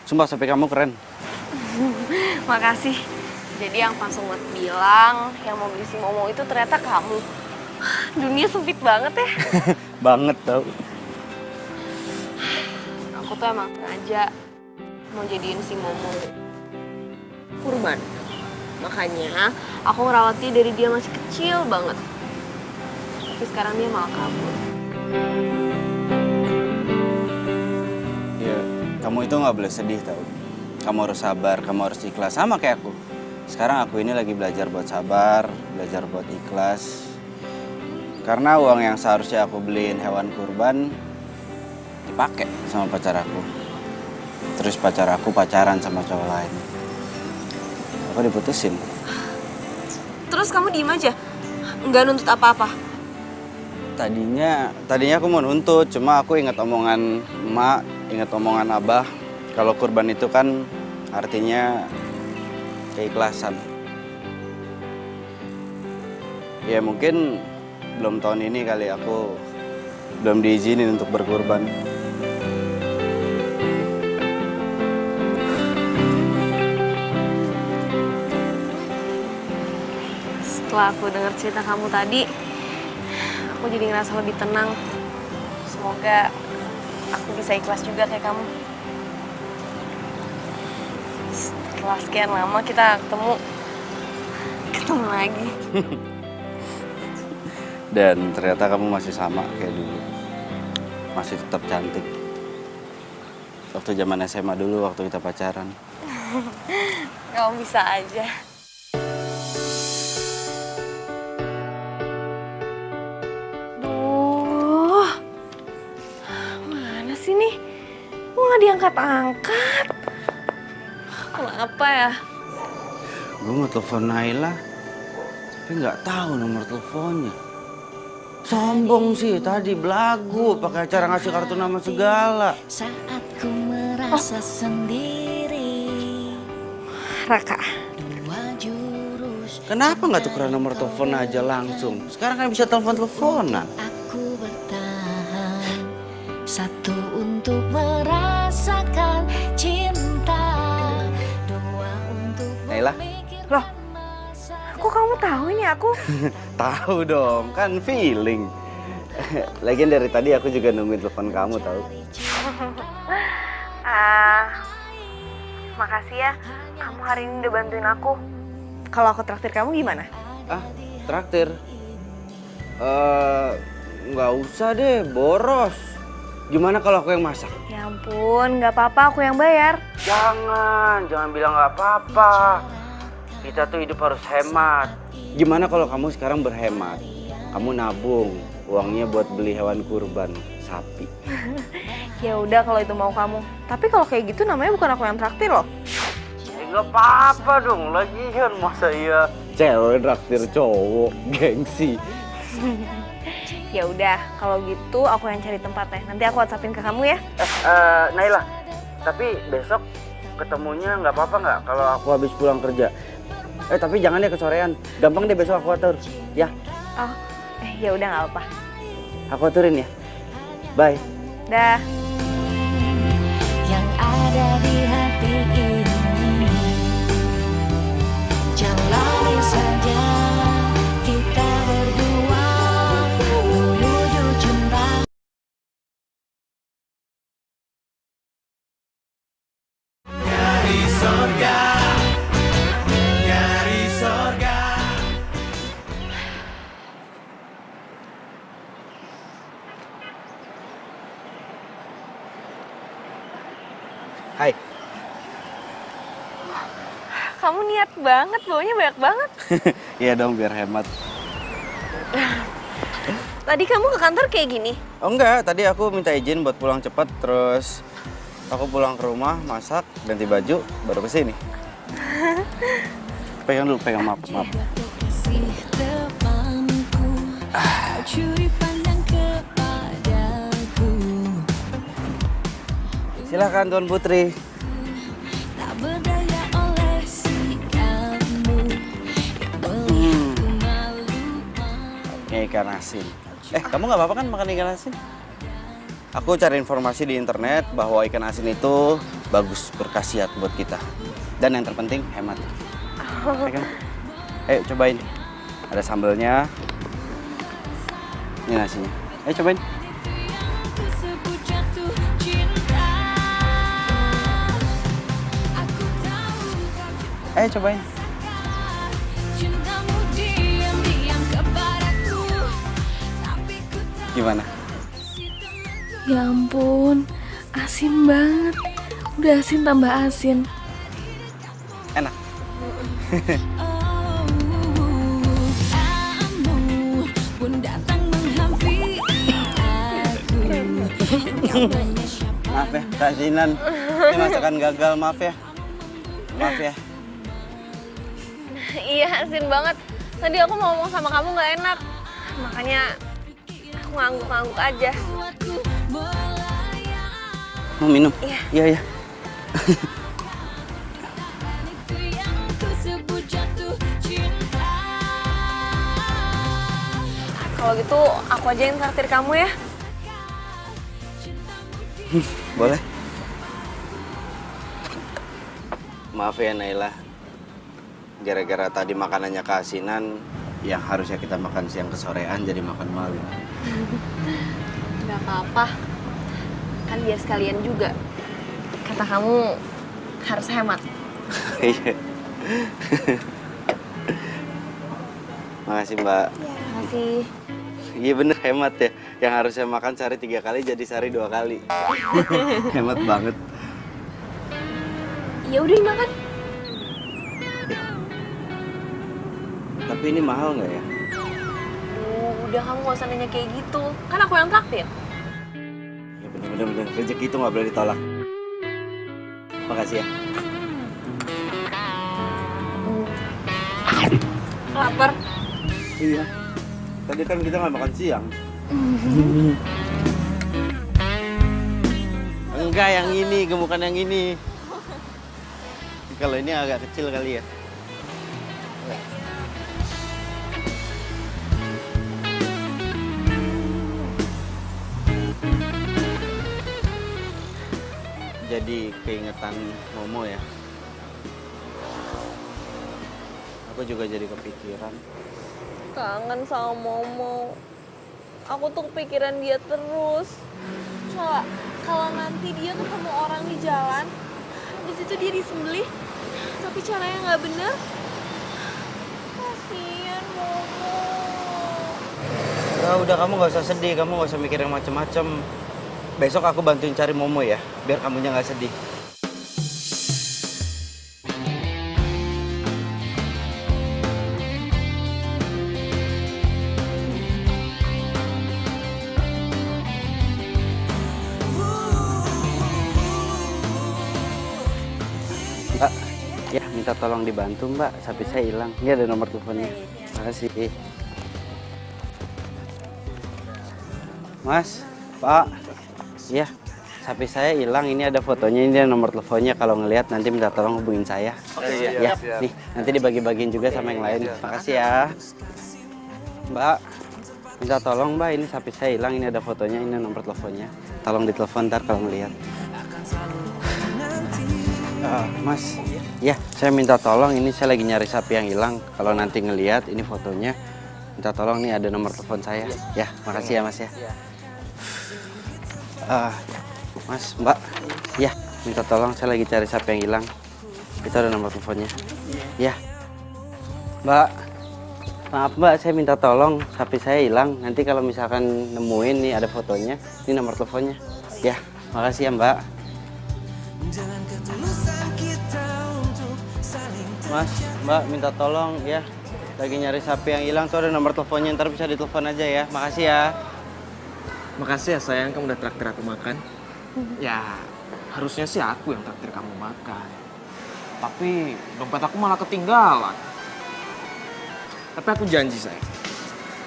Sumpah sapi kamu keren. Makasih. Jadi yang pas Umat bilang, yang mau beli si Momo itu ternyata kamu. Dunia sempit banget ya. Banget tau. Aku tuh emang sengaja mau jadiin si Momo kurban. Makanya aku ngerawat dia dari dia masih kecil banget. Tapi sekarang dia malah kabur. Ya, kamu itu nggak boleh sedih tau. kamu harus sabar, kamu harus ikhlas. Sama kayak aku. Sekarang aku ini lagi belajar buat sabar, belajar buat ikhlas. Karena uang yang seharusnya aku beliin hewan kurban dipakai sama pacar aku. Terus pacar aku pacaran sama cowok lain. Aku diputusin. Terus kamu diem aja? Nggak nuntut apa-apa? Tadinya aku mau nuntut, cuma aku ingat omongan emak, ingat omongan abah. Kalau kurban itu kan artinya keikhlasan. Ya mungkin belum tahun ini kali aku belum diizinin untuk berkurban. Setelah aku dengar cerita kamu tadi, aku jadi ngerasa lebih tenang. Semoga aku bisa ikhlas juga kayak kamu. Setelah sekian lama kita ketemu lagi. Dan ternyata kamu masih sama kayak dulu. Masih tetap cantik. Waktu zaman SMA dulu, waktu kita pacaran. Kamu bisa aja. Duh, mana sih nih? Kok nggak diangkat-angkat? Kenapa ya? Gue mau telepon Naila, tapi nggak tahu nomor teleponnya. Sombong sih, tadi belagu pakai cara ngasih kartu nama segala. Saat ku merasa sendiri. Raka. Dua jurus. Kenapa nggak tukeran nomor telepon aja langsung? Sekarang kan bisa telepon-teleponan. Aku bertahan. Satu untuk merasakan cinta. Dua untuk Naila? Loh, kok kamu tahu ini aku? Tahu dong, kan feeling. Lagian dari tadi aku juga nungguin telepon kamu tahu. Makasih ya, kamu hari ini udah bantuin aku. Kalau aku traktir kamu gimana? Ah, traktir? Nggak usah deh, boros. Gimana kalau aku yang masak? Ya ampun, nggak apa-apa, aku yang bayar. Jangan bilang nggak apa-apa. Kita tuh hidup harus hemat. Gimana kalau kamu sekarang berhemat? Kamu nabung, uangnya buat beli hewan kurban, sapi. Ya udah kalau itu mau kamu. Tapi kalau kayak gitu namanya bukan aku yang traktir loh. Nggak apa-apa dong, lagian masa iya cewek traktir cowok, gengsi. Ya udah, kalau gitu aku yang cari tempatnya. Nanti aku WhatsAppin ke kamu ya. Naila, tapi besok ketemunya nggak apa-apa nggak kalau aku habis pulang kerja? Tapi jangan deh kesorean. Gampang deh besok aku atur. Ya. Oh, ya udah nggak apa-apa. Aku aturin ya. Bye. Dah. yang ada di hati ini. Jalani saja kita berdua menuju cinta. Nyari sorga, nyari sorga. Hai. Kamu niat banget, baunya banyak banget. Iya dong, biar hemat. Tadi kamu ke kantor kayak gini? Oh enggak, tadi aku minta izin buat pulang cepat, terus aku pulang ke rumah, masak, ganti baju, baru kesini. Pegang dulu, pegang, maaf. Kasih temanku, kau curi pandang kepadaku. Silakan Tuan Putri. Tak berdaya oleh sikapmu yang melihatku malu-malu. Ini ikan asin. Kamu nggak apa-apa kan makan ikan asin? Aku cari informasi di internet bahwa ikan asin itu bagus, berkhasiat buat kita. Dan yang terpenting, hemat. Pegang. Ayo cobain. Ada sambelnya. Ini nasinya. Ayo cobain. Ku sebut jatuh cinta. Aku tahu kau Ayo cobain. cintamu diam-diam kepadaku. Tapi ku tak Gimana? Ya ampun, asin banget. Udah asin tambah asin. Enak. Kamu pun datang menghampiri aku. Kau tanya siapa Maaf ya, Kak Sinan. Ini masakan gagal, maaf ya. Maaf ya. Iya, asin banget. Tadi aku mau ngomong sama kamu nggak enak. Makanya aku ngangguk-ngangguk aja. buatku melayang. Mau minum? Iya. Iya, iya. Itu yang ku sebut jatuh cinta. Kalau gitu aku aja yang traktir kamu ya. Boleh. Maaf ya Naila. Gara-gara tadi makanannya keasinan, yang harusnya kita makan siang ke sorean jadi makan malam. Gak apa-apa. Kan biar sekalian juga. Kata kamu harus hemat. Iya. Makasih Mbak. Makasih. Iya bener hemat ya. Yang harusnya makan sehari 3 kali jadi sehari 2 kali. Hemat banget. Ya udah dimakan. Tapi ini mahal nggak ya? Udah kamu gak usah nanya kayak gitu. Kan aku yang traktir. Ya bener. Rezeki itu nggak boleh ditolak. Makasih ya. Lapar. Iya. Tadi kan kita nggak makan siang. Enggak, yang ini, gemukan yang ini. Kalau ini agak kecil kali ya. Jadi keingetan Momo ya. Aku juga jadi kepikiran. Kangen sama Momo. Aku tuh kepikiran dia terus. Coba kalau nanti dia ketemu orang di jalan, habis itu dia disembelih, tapi caranya nggak bener. Kasian Momo. Udah kamu nggak usah sedih, kamu nggak usah mikir yang macem-macem. Besok aku bantuin cari Momo ya, biar kamunya nggak sedih. Mbak, ya minta tolong dibantu Mbak, sapi saya hilang. Ini ada nomor teleponnya. Makasih. Mas, Pak, ya sapi saya hilang. Ini ada fotonya, ini ada nomor teleponnya. Kalau ngelihat nanti minta tolong hubungin saya. Ya, nih nanti dibagi-bagiin juga sama yang lain. Makasih ya, Mbak. Minta tolong Mbak, ini sapi saya hilang. Ini ada fotonya, ini nomor teleponnya. Tolong ditelepon ntar kalau ngelihat. Mas, ya saya minta tolong, ini saya lagi nyari sapi yang hilang. Kalau nanti ngelihat ini fotonya, minta tolong nih ada nomor telepon saya. Ya, makasih ya Mas ya. Mas, Mbak, ya minta tolong, saya lagi cari sapi yang hilang. Itu ada nomor teleponnya. Ya, Mbak, maaf Mbak, saya minta tolong, sapi saya hilang. Nanti kalau misalkan nemuin nih ada fotonya, ini nomor teleponnya. Ya, makasih ya Mbak. Mas, Mbak minta tolong ya. Lagi nyari sapi yang hilang tuh ada nomor teleponnya, ntar bisa ditelepon aja ya. Makasih ya. Makasih ya sayang, kamu udah traktir aku makan. Ya, harusnya sih aku yang traktir kamu makan. Tapi dompet aku malah ketinggalan. Tapi aku janji sayang,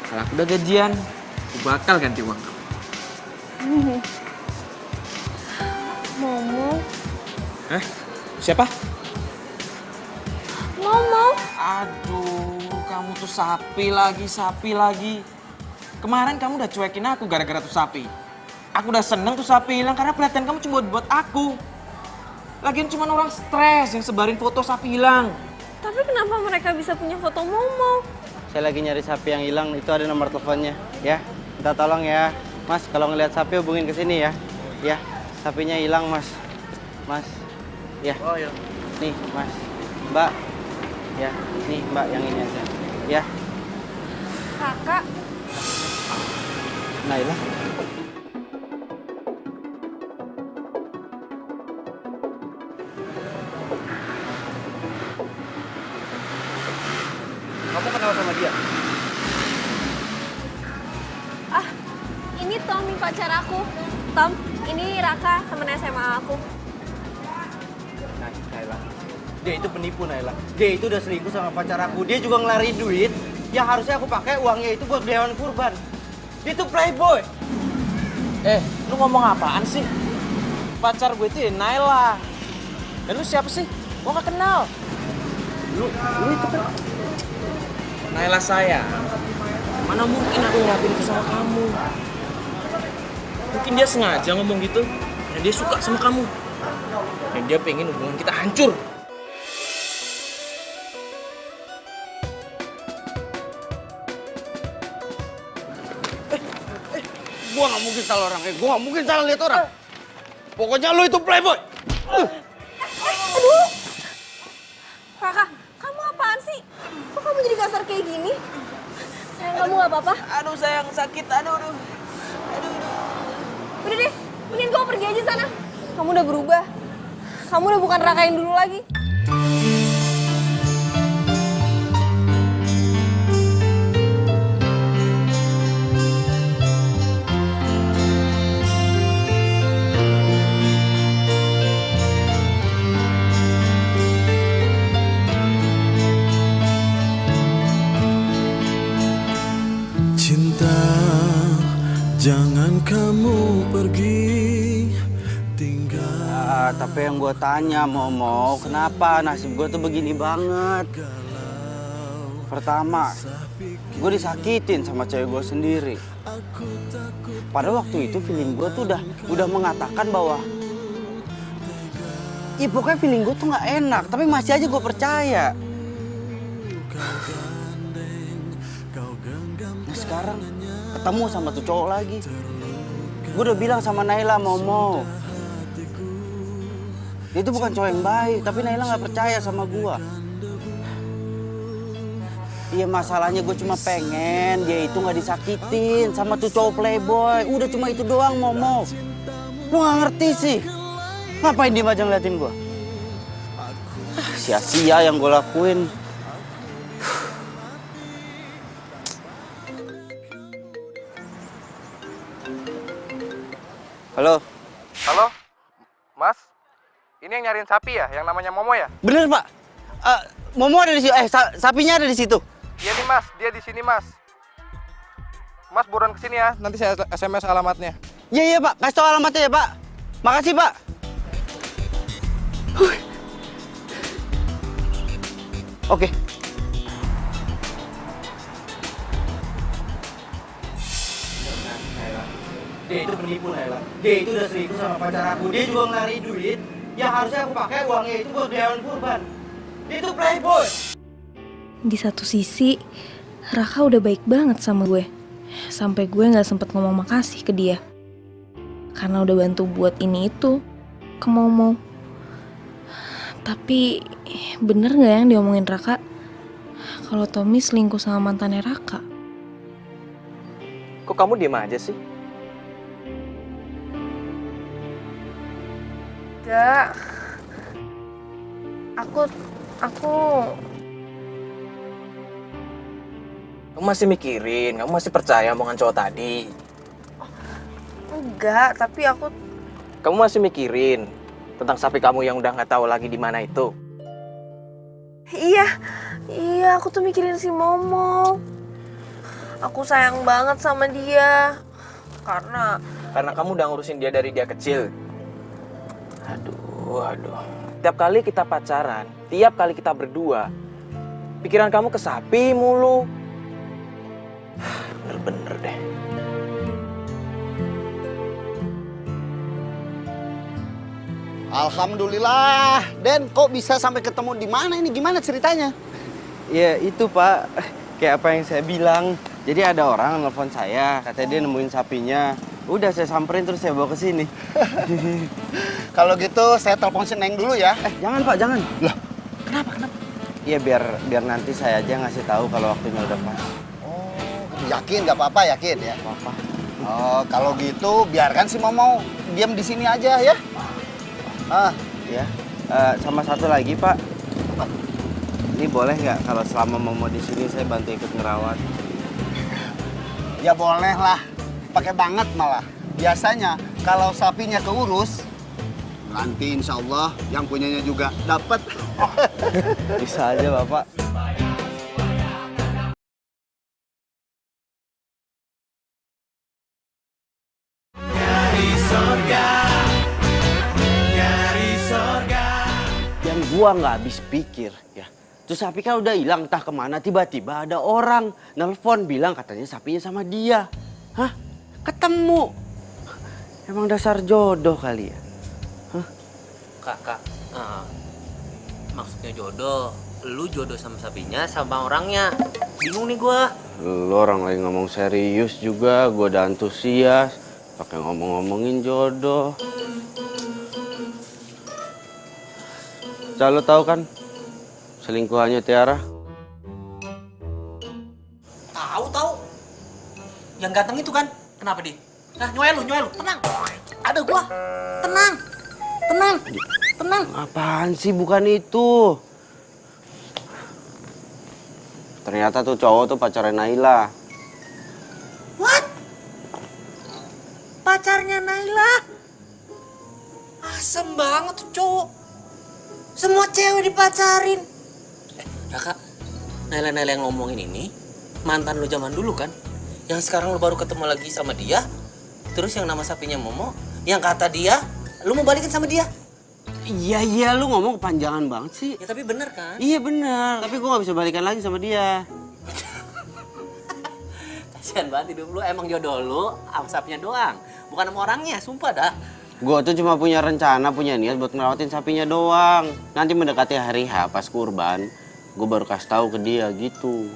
kalau aku udah gajian, aku bakal ganti uang kamu. Momo. Hah? Siapa? Momo. Aduh, kamu tuh sapi lagi. Kemarin kamu udah cuekin aku gara-gara tuh sapi. Aku udah seneng tuh sapi hilang karena perhatian kamu cuma buat aku. Lagian cuma orang stres yang sebarin foto sapi hilang. Tapi kenapa mereka bisa punya foto Momo? Saya lagi nyari sapi yang hilang, itu ada nomor teleponnya. Ya, minta tolong ya. Mas, kalau ngelihat sapi hubungin ke sini ya. Ya, sapinya hilang Mas. Mas, ya. Oh iya. Nih Mas, Mbak. Ya, nih Mbak yang ini aja. Ya, Kakak. Naila. dia. Ah, ini Tommy pacar aku. Tom, ini Raka, temen SMA aku. Naila, dia itu penipu Naila. Dia itu udah selingkuh sama pacar aku. Dia juga ngelari duit yang harusnya aku pakai uangnya itu buat beli hewan kurban. Dia tuh playboy. Lu ngomong apaan sih? Pacar gue itu ya Naila. Dan lu siapa sih? Gue gak kenal. Lu itu kan Naila saya. Mana mungkin aku ngelakuin itu sama kamu? Mungkin dia sengaja ngomong gitu. Dan dia suka sama kamu. Dan dia pengen hubungan kita hancur. Gua nggak mungkin salah orang. Gua nggak mungkin salah lihat orang. Pokoknya lu itu playboy. Aduh! Raka, kamu apaan sih? Kok kamu jadi kasar kayak gini? Sayang, kamu gak apa-apa? Aduh sayang, sakit. Aduh. Udah deh, mending kamu pergi aja sana. Kamu udah berubah. Kamu udah bukan Raka yang dulu lagi. Cinta, jangan kamu pergi tinggal. Tapi yang gue tanya, Momo, kenapa nasib gue tuh begini banget? Pertama, gue disakitin sama cewek gue sendiri. Pada waktu itu feeling gue tuh udah mengatakan bahwa ya pokoknya feeling gue tuh nggak enak, tapi masih aja gue percaya. Nah sekarang ketemu sama tuh cowok lagi. Gue udah bilang sama Naila, Momo, dia itu bukan cowok yang baik, tapi Naila nggak percaya sama gue. Iya masalahnya gue cuma pengen dia itu nggak disakitin sama tuh cowok playboy. Udah cuma itu doang, Momo. Lu nggak ngerti sih. Ngapain dia aja ngeliatin gue? Sia-sia yang gue lakuin. Halo. Halo, Mas. Ini yang nyariin sapi ya, yang namanya Momo ya? Bener Pak. Momo ada di situ. Sapinya ada di situ. Iya nih Mas, dia di sini Mas. Mas buruan kesini ya, nanti saya SMS alamatnya. Iya Pak, kasih tau alamatnya ya Pak. Makasih Pak. Oke. Dia itu penipu Naila. Dia itu udah selingkuh sama pacar aku. Dia juga ngelari duit yang harusnya aku pakai uangnya itu buat beli hewan kurban. Dia itu playboy. Di satu sisi, Raka udah baik banget sama gue. Sampai gue gak sempet ngomong makasih ke dia. Karena udah bantu buat ini itu ke Momo. Tapi bener gak yang diomongin Raka? Kalau Tommy selingkuh sama mantannya Raka? Kok kamu diem aja sih? Gak. Aku Kamu masih mikirin, kamu masih percaya omongan cowok tadi. enggak, tapi aku Kamu masih mikirin tentang sapi kamu yang udah nggak tahu lagi di mana itu. Iya, aku tuh mikirin si Momo. Aku sayang banget sama dia. Karena Karena kamu udah ngurusin dia dari dia kecil. Aduh. Tiap kali kita pacaran, tiap kali kita berdua, pikiran kamu ke sapi mulu. Bener-bener deh. Alhamdulillah. Den, kok bisa sampai ketemu di mana ini? Gimana ceritanya? Ya itu Pak, kayak apa yang saya bilang. Jadi ada orang nelfon saya, katanya dia nemuin sapinya. Udah saya samperin terus saya bawa ke sini. Kalau gitu saya telepon si Neng dulu ya. Jangan Pak, jangan. Loh, Kenapa? Iya biar nanti saya aja ngasih tahu kalau waktunya udah pas. oh, yakin nggak apa-apa, yakin ya? Apa? Oh, kalau gitu biarkan si Momo diam di sini aja ya. Ya. Sama satu lagi Pak. Apa? Ini boleh nggak kalau selama Momo di sini saya bantu ikut ngerawat? Ya boleh lah, pakai banget malah. Biasanya kalau sapinya keurus, nanti insya Allah yang punyanya juga dapat. Bisa aja Bapak. Yang gua nggak habis pikir ya. Terus sapi kan udah hilang entah kemana, tiba-tiba ada orang nelpon bilang katanya sapinya sama dia. Hah? Ketemu. Emang dasar jodoh kali ya? Kak, maksudnya jodoh. Lu jodoh sama sapinya sama orangnya. Bingung nih gua. Lu orang lagi ngomong serius juga, gua udah antusias. Pakai ngomong-ngomongin jodoh. Lo tahu kan selingkuhannya Tiara? Tahu. Yang ganteng itu kan? Kenapa, Di? Nah, nyoel lu. Tenang. Ada gua. Tenang. Apaan sih, bukan itu. Ternyata tuh cowok tuh pacarnya Naila. What? Pacarnya Naila? Asem banget tuh cowok. Semua cewek dipacarin. Kakak, Naila yang ngomongin ini mantan lu zaman dulu kan? Yang sekarang lu baru ketemu lagi sama dia. Terus yang nama sapinya Momo, yang kata dia lu mau balikin sama dia. Iya, lu ngomong kepanjangan banget sih. Ya tapi bener kan? Iya bener, tapi gua gak bisa balikan lagi sama dia. Kasian banget hidup lu, emang jodoh lu sama sapinya doang. Bukan sama orangnya, sumpah dah. Gua tuh cuma punya rencana, punya niat buat ngerawatin sapinya doang. Nanti mendekati hari H pas kurban, gua baru kasih tahu ke dia gitu.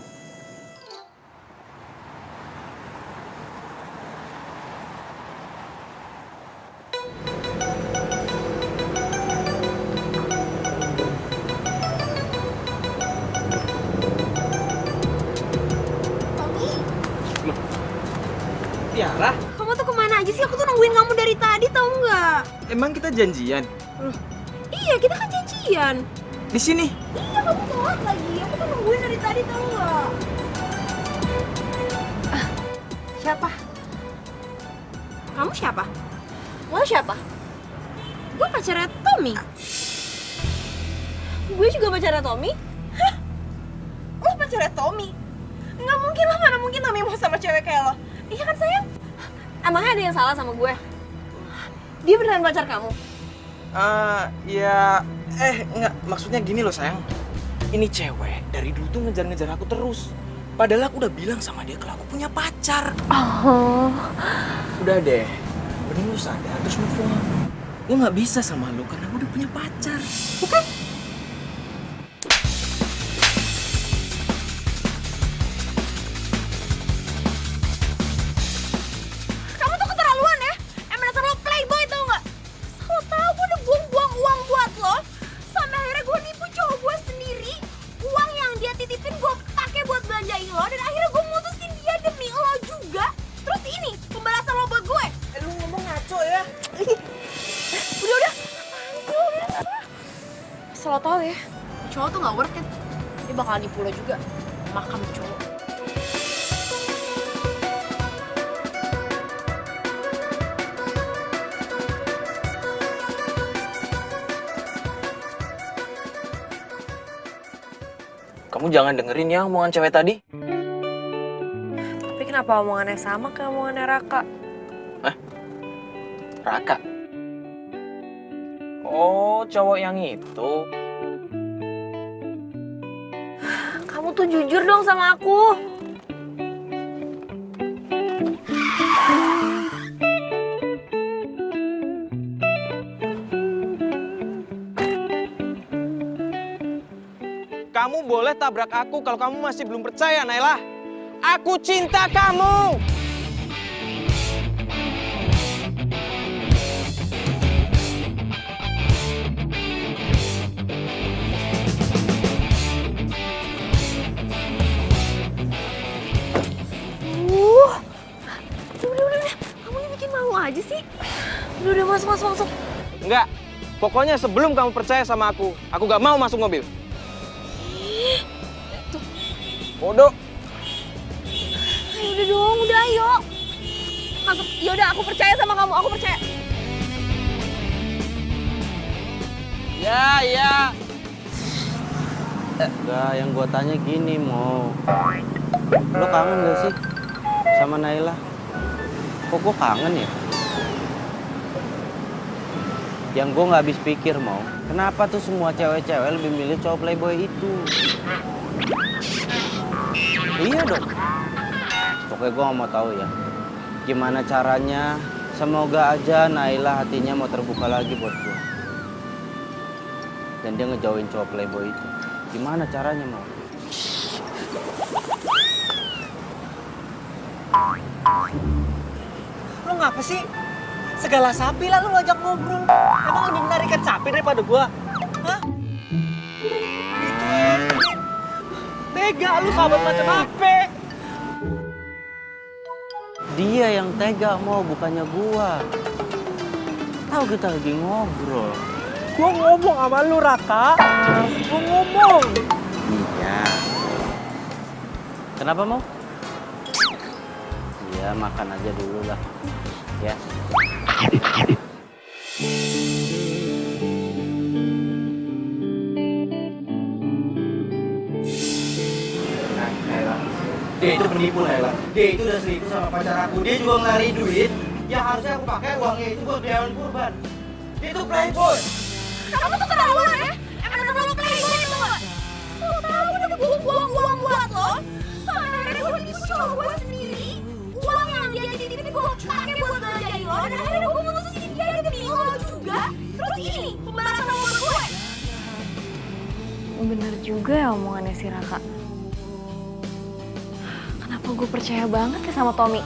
Tiara, Kamu tuh kemana aja sih? Aku tuh nungguin kamu dari tadi, tau nggak? emang kita janjian? Iya, kita kan janjian. Di sini? Iya, kamu telat lagi. Aku tuh nungguin dari tadi, tau nggak? Siapa? Kamu siapa? Lo siapa? Gue pacarnya Tommy. Gue juga pacarnya Tommy. Hah? Lo pacarnya Tommy? Nggak mungkin lah, mana mungkin Tommy mau sama cewek kayak lo. Iya kan sayang? Emangnya ada yang salah sama gue? Dia beneran pacar kamu? Enggak. Maksudnya gini loh sayang. Ini cewek dari dulu tuh ngejar-ngejar aku terus. Padahal aku udah bilang sama dia kalau aku punya pacar. Oh. Udah deh, mending lu sadar terus move on. Gue nggak bisa sama lu karena gue udah punya pacar. Bukan? Kamu tuh keterlaluan ya? Emang dasar lo playboy tau nggak? Lo tau gue udah buang-buang uang buat lo. Sampai akhirnya gue nipu cowok gue sendiri. Uang yang dia titipin gue pakai buat belanjain lo. Dan akhirnya gue mutusin dia demi lo juga. Terus ini pembalasan lo buat gue. Lu ngomong ngaco ya? Udah. Asal lo tau ya, cowok tuh gak worth it. Dia bakal nipu lo juga. Makam cowok. Kamu jangan dengerin ya omongan cewek tadi. Tapi kenapa omongannya sama kayak omongannya Raka? Raka. Oh, cowok yang itu. Kamu tuh jujur dong sama aku. Kamu boleh tabrak aku kalau kamu masih belum percaya, Naila. Aku cinta kamu. Udah. Kamu ini bikin malu aja sih. Udah, masuk. Enggak. Pokoknya sebelum kamu percaya sama aku gak mau masuk mobil. Ih, Bodoh. Ayo udah dong, udah ayo. Masuk, yaudah aku percaya sama kamu, aku percaya. Ya. Enggak, yang gua tanya gini, Mo. Lo kangen gak sih sama Naila? Kok gua kangen ya? Yang gua nggak habis pikir, Mo. Kenapa tuh semua cewek-cewek lebih milih cowok playboy itu? Iya dong. Pokoknya gua nggak mau tahu ya. Gimana caranya? Semoga aja Naila hatinya mau terbuka lagi buat gua. Dan dia ngejauhin cowok playboy itu. Gimana caranya, Mo? Lu ngapa sih? Segala sapi lah lu ngajak ngobrol. Emang lebih menarik ikan sapi daripada gua? Hah? Tega lu sahabat macam apa? Dia yang tega, Mo, bukannya gua. Tahu kita lagi ngobrol. Gua ngomong sama lu, Raka. Gua ngomong. Iya. Kenapa, Mo? Iya, makan aja dulu lah. Ya. Dia itu penipu, Naila. Dia itu udah selingkuh sama pacar aku. Dia juga ngelari duit. Yang harusnya aku pakai uangnya itu buat biayain kurban. Dia itu playboy. Kamu tuh keterlaluan ya? Emang dasar lo playboy itu nggak? Lo tahu udah buang uang buat lo? Soalnya akhirnya gue nipu cowok gue sendiri. Uang yang dia titipin gue pakai buat ngajarin lo. Dan akhirnya gue mutusin dia demi lo juga. Terus ini pembalasan sama gue. Bener juga ya omongannya si Raka. Kenapa gue percaya banget ya sama Tommy?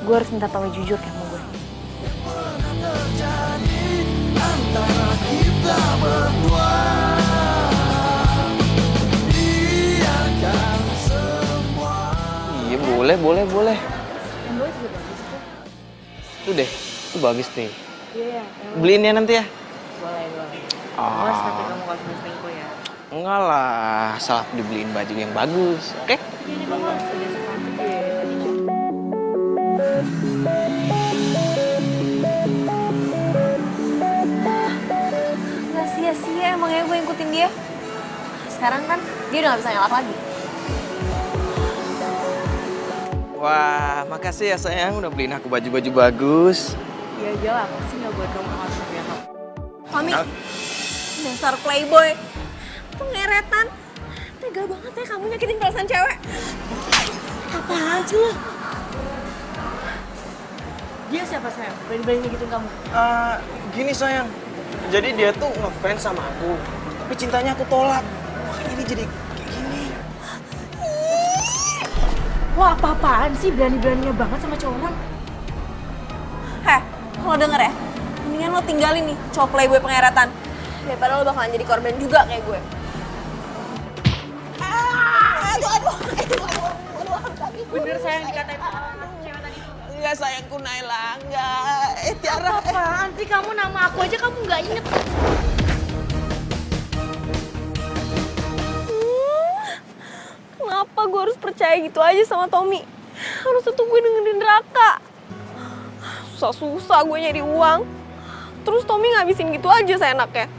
Gue harus minta Tommy jujur ya sama gue. Iya, boleh. Yang gue juga bagus tuh. Itu deh, itu bagus nih. Iya, Beliin ya nanti ya? boleh. Ah. Awas tapi kamu gak selingkuh ya. Enggak lah, salah dibeliin baju yang bagus, oke? Ini kamu harus ada sepatu deh. Gak sia-sia emangnya gue ngikutin dia. Sekarang kan dia udah gak bisa nyalak lagi. Wah, makasih ya sayang udah beliin aku baju-baju bagus. Iya aja lah, pasti gak buat kamu harus biasa. Tommy, dasar playboy. Pengeretan. Tega banget ya kamu nyakitin perasaan cewek. Apaan sih lo? Dia siapa sayang? Berani-berani nyakitin kamu? Gini sayang, jadi dia tuh ngefans sama aku, tapi cintanya aku tolak. Makanya ini jadi kayak gini. Lo apa-apaan sih berani-beraninya banget sama cowok orang? Heh, lo denger ya? Mendingan lo tinggalin nih cowok playboy pengeretan. Daripada lo bakalan jadi korban juga kayak gue. Aduh. Bener sayang dikatain cewek tadi. Enggak sayangku Naila, enggak. Tiara. Apaan sih kamu, nama aku aja kamu nggak inget. Kenapa gue harus percaya gitu aja sama Tommy? Harusnya tuh gue dengerin Raka. Susah-susah gue nyari uang. Terus Tommy ngabisin gitu aja seenaknya.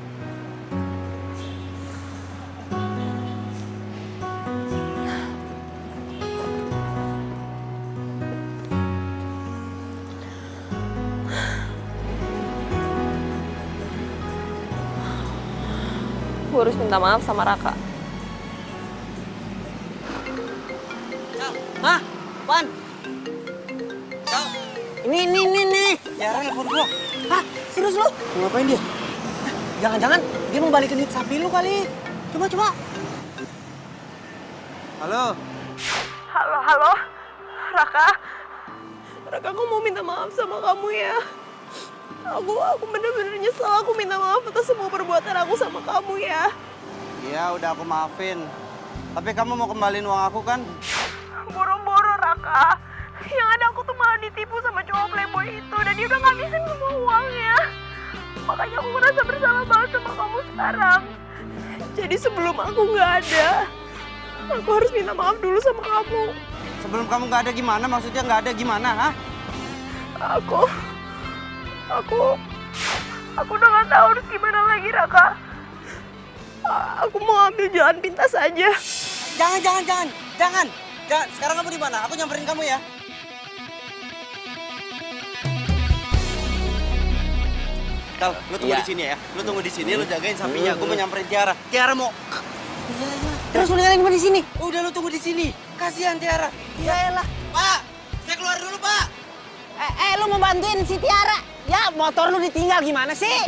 Gue harus minta maaf sama Raka. Hah? Apaan? Ini. Tiara nelfon gua. Hah? Serius lu? Ngapain dia? Jangan-jangan dia mau balikin duit sapi lu kali. Coba. Halo? Halo, Raka. Raka, aku mau minta maaf sama kamu ya. Aku bener-bener nyesel. Aku minta maaf atas semua perbuatan aku sama kamu ya. Iya, udah aku maafin. Tapi kamu mau kembaliin uang aku kan? Boro-boro, Raka. Yang ada aku tuh malah ditipu sama cowok playboy itu. Dan dia udah ngabisin semua uangnya. Makanya aku merasa bersalah banget sama kamu sekarang. Jadi sebelum aku nggak ada, Aku harus minta maaf dulu sama kamu. Sebelum kamu nggak ada gimana? Maksudnya nggak ada gimana, ha? Aku udah gak tahu harus gimana lagi, Raka. Aku mau ambil jalan pintas aja. Jangan. Sekarang kamu di mana? Aku nyamperin kamu ya. Kal, lu tunggu di sini ya. Lu tunggu di sini, lu jagain sapinya. Aku mau nyamperin Tiara. Tiara mau. Terus lu ninggalin gua di sini. Udah lu tunggu di sini. Kasihan Tiara. Ya elah. Pak, saya keluar dulu, Pak. Lu mau bantuin si Tiara? Ya, motor lu ditinggal gimana sih?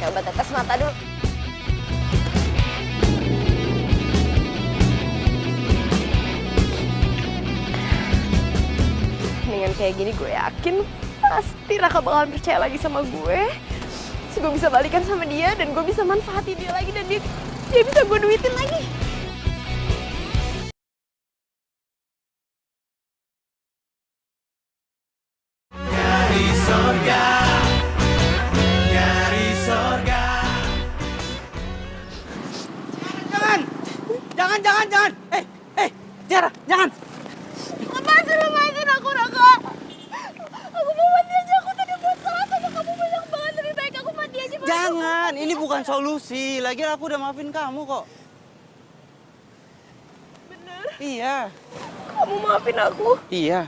Coba tetes mata dulu. Dengan kayak gini gue yakin pasti Raka bakalan percaya lagi sama gue. Terus gue bisa balikan sama dia dan gue bisa manfaatin dia lagi dan dia bisa gue duitin lagi. Jangan. Tiara, jangan. Lepasin aku, Raka. Aku mau mati aja, aku tadi buat salah sama kamu banyak banget. Lebih baik aku mati aja. Jangan, ini bukan solusi. Lagian aku udah maafin kamu kok. Bener? Iya. Kamu maafin aku? Iya.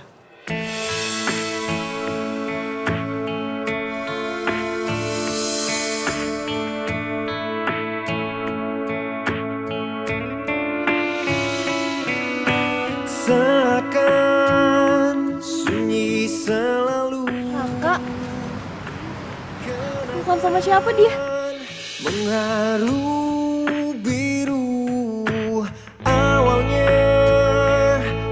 Seakan sunyi selalu Raka? Bukan sama siapa dia? mengharu biru. Awalnya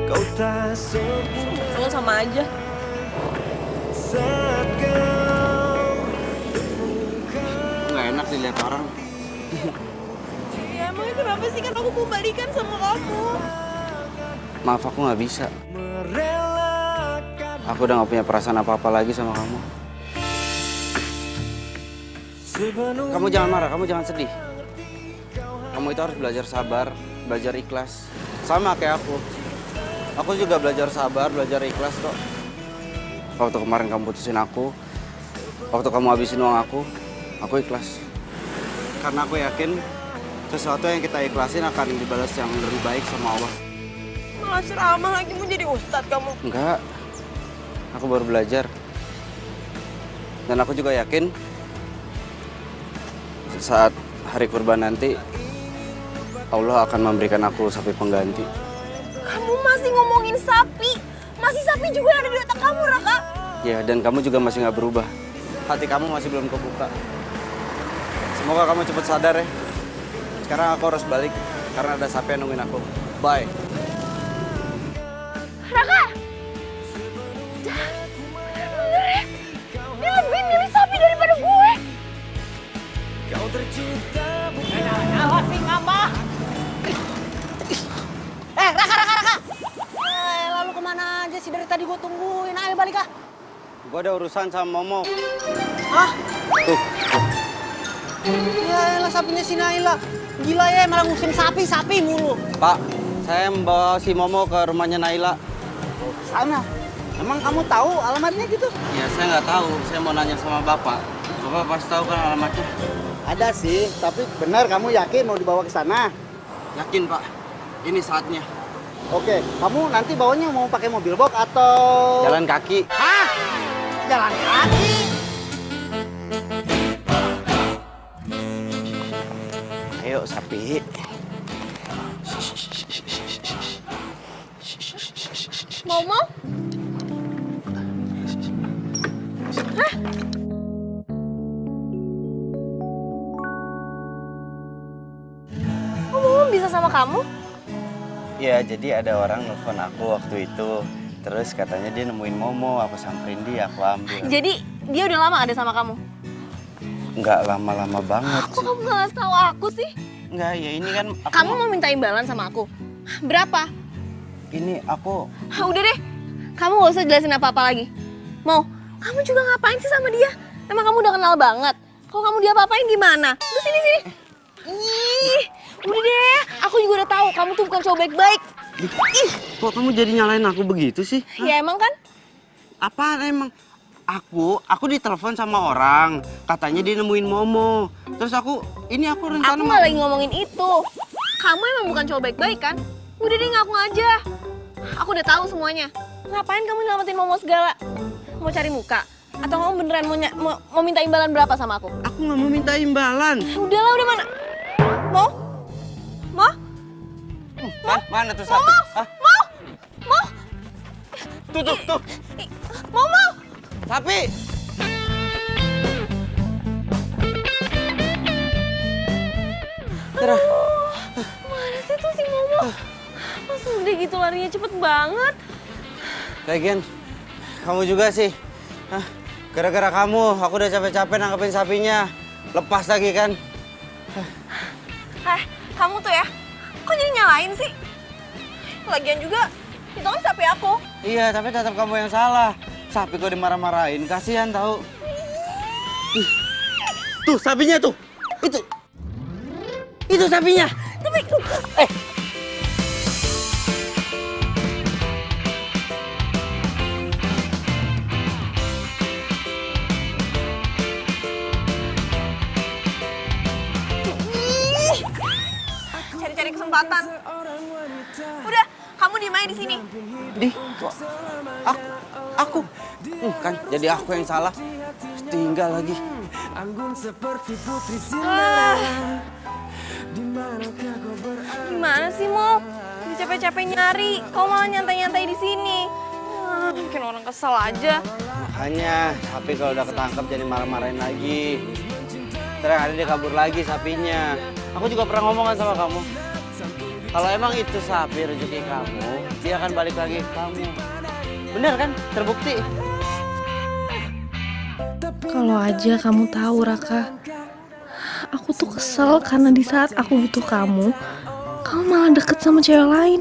kau tak sempurna Lo sama aja. saat kau Nggak enak dilihat orang. Ya emangnya kenapa sih? Kan aku mau balikan sama kamu. Maaf, aku nggak bisa. merelakan Aku udah nggak punya perasaan apa-apa lagi sama kamu. sepenuh Kamu jangan marah, kamu jangan sedih. Kamu itu harus belajar sabar, belajar ikhlas. Sama kayak aku. Aku juga belajar sabar, belajar ikhlas kok. Waktu kemarin kamu putusin aku, waktu kamu habisin uang aku ikhlas. Karena aku yakin sesuatu yang kita ikhlasin akan dibalas yang lebih baik sama Allah. Malah ceramah lagi mau jadi ustadz kamu. Enggak, aku baru belajar. Dan aku juga yakin saat hari kurban nanti Allah akan memberikan aku sapi pengganti. Kamu masih ngomongin sapi. Masih sapi juga ada di otak kamu, Raka. Ya, dan kamu juga masih nggak berubah. Hati kamu masih belum kebuka. Semoga kamu cepat sadar ya. Sekarang aku harus balik karena ada sapi yang nungguin aku. Bye. Raka! Bener ya? Dia lebih milih sapi daripada gue. kau tercipta Awas apa? Raka! Lalu kemana aja sih dari tadi gue tungguin? Ayo balik ah. Gue ada urusan sama Momo. Hah? Tuh. Ya elah sapinya si Naila. Gila ya malah ngusin sapi mulu. Pak, saya membawa si Momo ke rumahnya Naila. Sana. Emang kamu tahu alamatnya gitu? Ya, saya nggak tahu. Saya mau nanya sama Bapak. Bapak pasti tahu kan alamatnya? Ada sih, tapi benar kamu yakin mau dibawa ke sana? Yakin, Pak. Ini saatnya. Oke, kamu nanti bawanya mau pakai mobil box atau Jalan kaki. Hah? Jalan kaki? Ayo, sapi. Momo? Kok Momo bisa sama kamu? Ya, jadi ada orang nelfon aku waktu itu. Terus katanya dia nemuin Momo, aku samperin dia, aku ambil. Jadi dia udah lama ada sama kamu? Nggak lama-lama banget Kok sih. kamu gak ngasih tahu aku sih? Nggak, ya ini kan aku... Kamu mau minta imbalan sama aku? Berapa? Ini aku... Udah deh, kamu gak usah jelasin apa-apa lagi. Mau, Kamu juga ngapain sih sama dia? Emang kamu udah kenal banget? Kalau kamu diapa-apain gimana? Terus sini. Ih, udah deh. Aku juga udah tahu kamu tuh bukan cowok baik-baik. Ih, kok kamu jadi nyalain aku begitu sih? Ya emang kan? Apaan emang? Aku ditelepon sama orang, katanya dia nemuin Momo. Terus aku rencana Aku nggak lagi ngomongin itu. Kamu emang bukan cowok baik-baik kan? Udah deh ngaku aja. Aku udah tahu semuanya. Ngapain kamu nyelamatin Momo segala? Mau cari muka? Atau kamu beneran mau minta imbalan berapa sama aku? Aku nggak mau minta imbalan. Udahlah, udah mana? Mau? Mana tuh sapi? Hah? Mau? Tuh. Mau? Sapi! Terah. Mana sih tuh si Momo? Masa udah gitu larinya cepet banget? Lagian, kamu juga sih. Hah? Gara-gara kamu, aku udah capek-capek nangkepin sapinya. Lepas lagi kan? Kamu tuh ya, kok jadi nyalain sih? Lagian juga, itu kan sapi aku. Iya, tapi tetap kamu yang salah. Sapi kok dimarah-marahin, kasihan tahu. Tuh, sapinya tuh. Itu sapinya. Tapi, cari-cari kesempatan. Udah, kamu diem aja di sini. Kok aku? Kan jadi aku yang salah. Tinggal lagi. Gimana sih, Mo? Udah capek-capek nyari, kau malah nyantai-nyantai di sini. Bikin orang kesel aja. Makanya sapi kalau udah ketangkep jadi marah-marahin lagi. Terus ada dia kabur lagi sapinya. Aku juga pernah ngomong kan sama kamu. Kalau emang itu sapi rezeki kamu, dia akan balik lagi ke kamu. Bener kan? Terbukti. Kalau aja kamu tahu, Raka. Aku tuh kesel karena di saat aku butuh kamu malah deket sama cewek lain.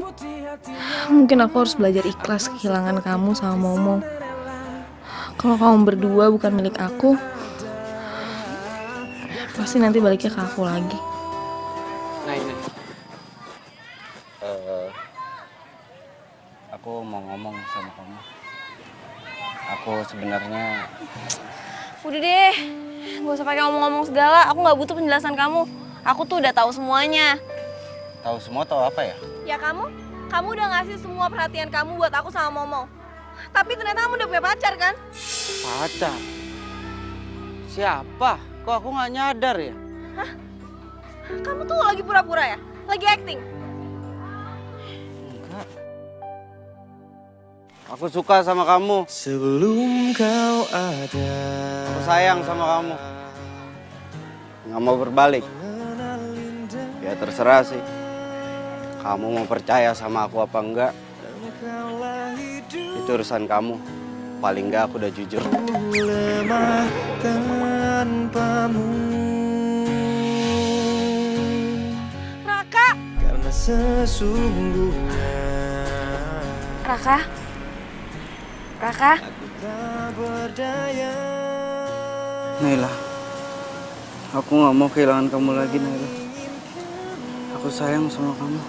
Mungkin aku harus belajar ikhlas kehilangan kamu sama Momo. Kalau kamu berdua bukan milik aku, pasti nanti baliknya ke aku lagi. Nah ini. Aku mau ngomong sama kamu. Aku sebenarnya... Udah deh, gak usah pakai ngomong-ngomong segala. Aku nggak butuh penjelasan kamu. Aku tuh udah tahu semuanya. Tahu semua tahu apa ya? Ya kamu udah ngasih semua perhatian kamu buat aku sama Momo. Tapi ternyata kamu udah punya pacar kan? Pacar? Siapa? Kok aku nggak nyadar ya? Hah? Kamu tuh lagi pura-pura ya? Lagi acting? Enggak. Aku suka sama kamu. Sebelum kau ada, Aku sayang sama kamu. Nggak mau berbalik. Ya terserah sih. Kamu mau percaya sama aku apa enggak? Itu urusan kamu. Paling enggak aku udah jujur. lemah tanpamu. Raka! Karena sesungguhnya Raka? Raka? aku tak berdaya. Naila, aku nggak mau kehilangan kamu lagi, Naila. Aku sayang sama kamu.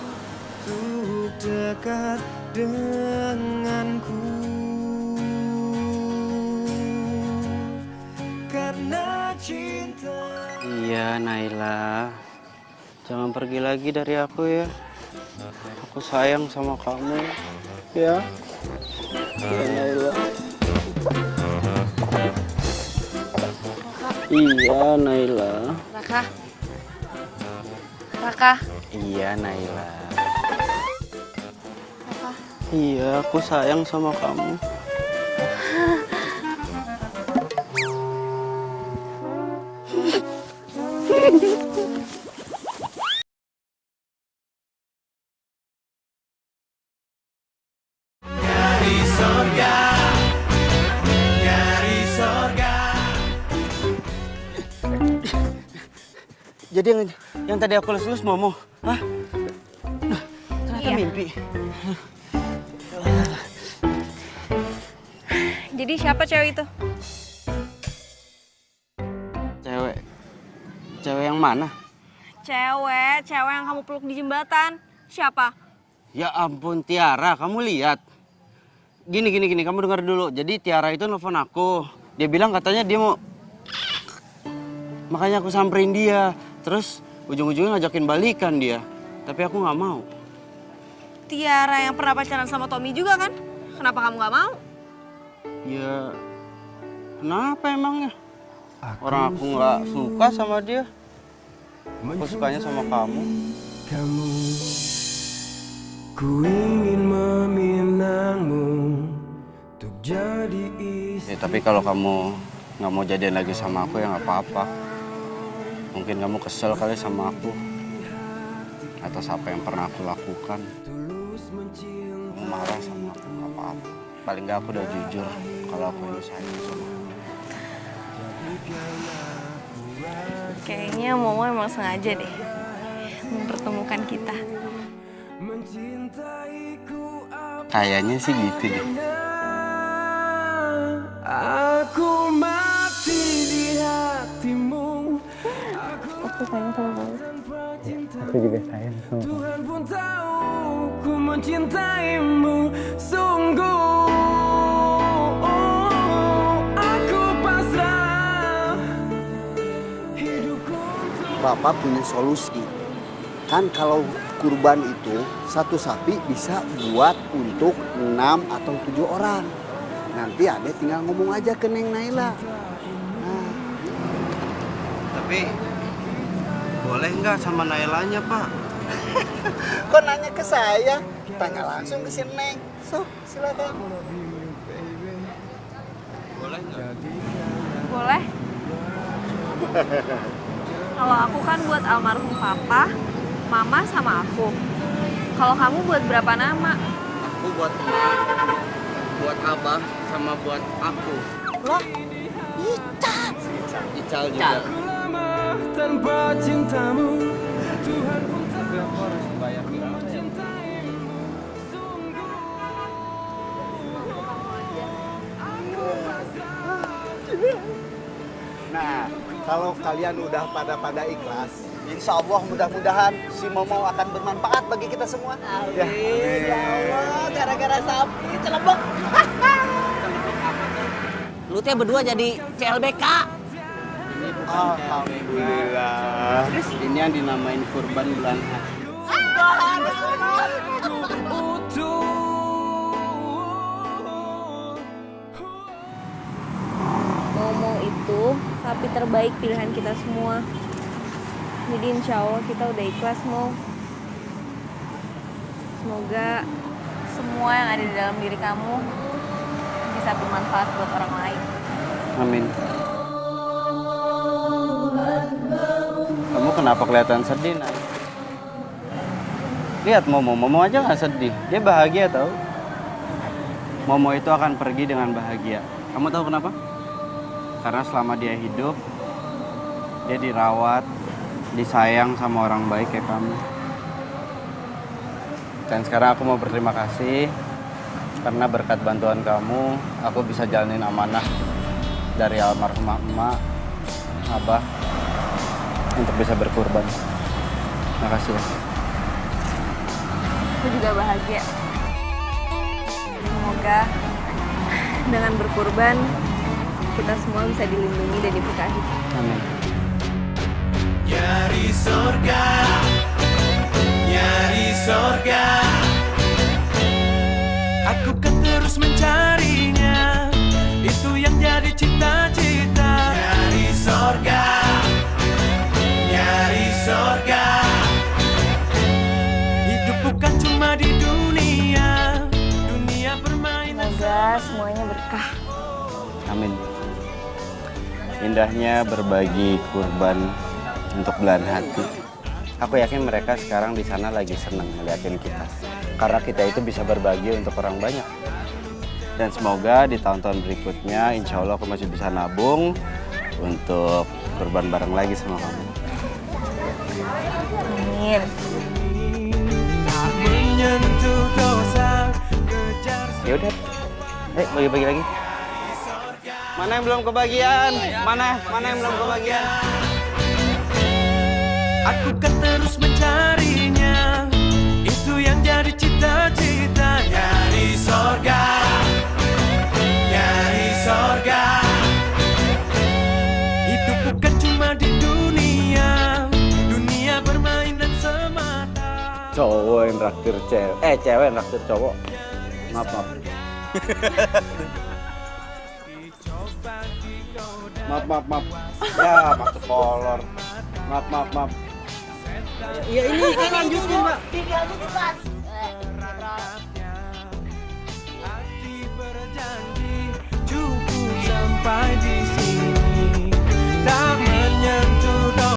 Untuk dekat denganku, karena cinta. Iya, Naila. Jangan pergi lagi dari aku ya. Aku sayang sama kamu. Ya. Ya, Naila. Iya, Naila. Raka? Raka? Iya, Naila. Iya, aku sayang sama kamu. Jadi yang tadi aku lulus Momo, hah? Nah, ternyata mimpi. Jadi siapa cewek itu? Yang mana? Cewek yang kamu peluk di jembatan. Siapa? Ya ampun Tiara, kamu lihat. Gini, kamu dengar dulu. Jadi Tiara itu nelfon aku. Dia bilang katanya dia mau... Makanya aku samperin dia. Terus ujung-ujungnya ngajakin balikan dia. Tapi aku nggak mau. Tiara yang pernah pacaran sama Tommy juga kan? Kenapa kamu nggak mau? Ya, kenapa emangnya? Orang aku nggak suka sama dia. Aku sukanya sama kamu. Kamu, ku ingin meminangmu untuk jadi istri. Ya, tapi kalau kamu nggak mau jadian lagi sama aku ya nggak apa-apa. Mungkin kamu kesel kali sama aku atas apa yang pernah aku lakukan. Kamu marah sama aku nggak apa-apa. Paling nggak aku udah jujur kalau aku ini sayang sama kamu. Kayaknya Momo emang sengaja deh mempertemukan kita. Kayaknya sih gitu deh. Aku mati di hatimu. Aku sayang sama kamu. Aku juga sayang sama kamu. Tuhan pun tahu ku mencintaimu sungguh. Aku pasrah hidupku. Bapak punya solusi. Kan kalau kurban itu satu sapi bisa buat untuk 6 atau 7 orang. Nanti Ade tinggal ngomong aja ke Neng Naila. Nah, Tapi boleh nggak sama Nailanya, Pak? kok nanya ke saya? Tanya langsung ke si Neng. So, silakan. Boleh nggak? Boleh? Kalau aku kan buat almarhum papa, mama sama aku. Kalau kamu buat berapa nama? Aku buat emak, buat abah, sama buat aku. Loh, Ical juga. Lama tanpa cintamu. Tuhan pun Tapi aku harus bayar berapa ya? nah, kalau kalian udah pada ikhlas, insya Allah mudah-mudahan si Momo akan bermanfaat bagi kita semua. Amin. Ya Allah, gara-gara sapi celebek. Lu teh berdua jadi CLBK. Alhamdulillah. Ini yang dinamain kurban bulan haji. Momo itu sapi terbaik pilihan kita semua. Jadi insya Allah kita udah ikhlas, Mo. Semoga semua yang ada di dalam diri kamu bisa bermanfaat buat orang lain. Amin. Kamu kenapa kelihatan sedih, Nay? Lihat Momo aja nggak sedih. Dia bahagia tau. Momo itu akan pergi dengan bahagia. Kamu tahu kenapa? Karena selama dia hidup, dia dirawat, disayang sama orang baik kayak kamu. Dan sekarang aku mau berterima kasih karena berkat bantuan kamu, aku bisa jalanin amanah dari almarhumah emak, abah, untuk bisa berkurban. Makasih ya. Aku juga bahagia. Semoga dengan berkurban kita semua bisa dilindungi dan diberkahi. Amin. Nyari sorga, nyari sorga. Aku kan terus mencarinya, itu yang jadi cita-cita. Nyari sorga, nyari sorga. Hidup bukan cuma di dunia, dunia permainan. Semoga semuanya berkah. Amin. Indahnya berbagi kurban untuk belahan hati. Aku yakin mereka sekarang di sana lagi senang ngeliatin kita. Karena kita itu bisa berbagi untuk orang banyak. Dan semoga di tahun-tahun berikutnya, insya Allah aku masih bisa nabung untuk kurban bareng lagi sama kamu. Amin. Tak menyentuh dosa, kejar Ya udah, bagi-bagi lagi. Mana yang belum kebagian? Mana yang belum kebagian? Aku kan terus mencarinya, itu yang jadi cita-cita. Nyari sorga, nyari sorga. Hidup bukan cuma di dunia, dunia permainan semata. Cowok yang traktir cewek, cewek yang traktir cowok. Maaf. Maaf. Ya, masuk kolor. Maaf. Ya ini kan lanjutin, Mbak.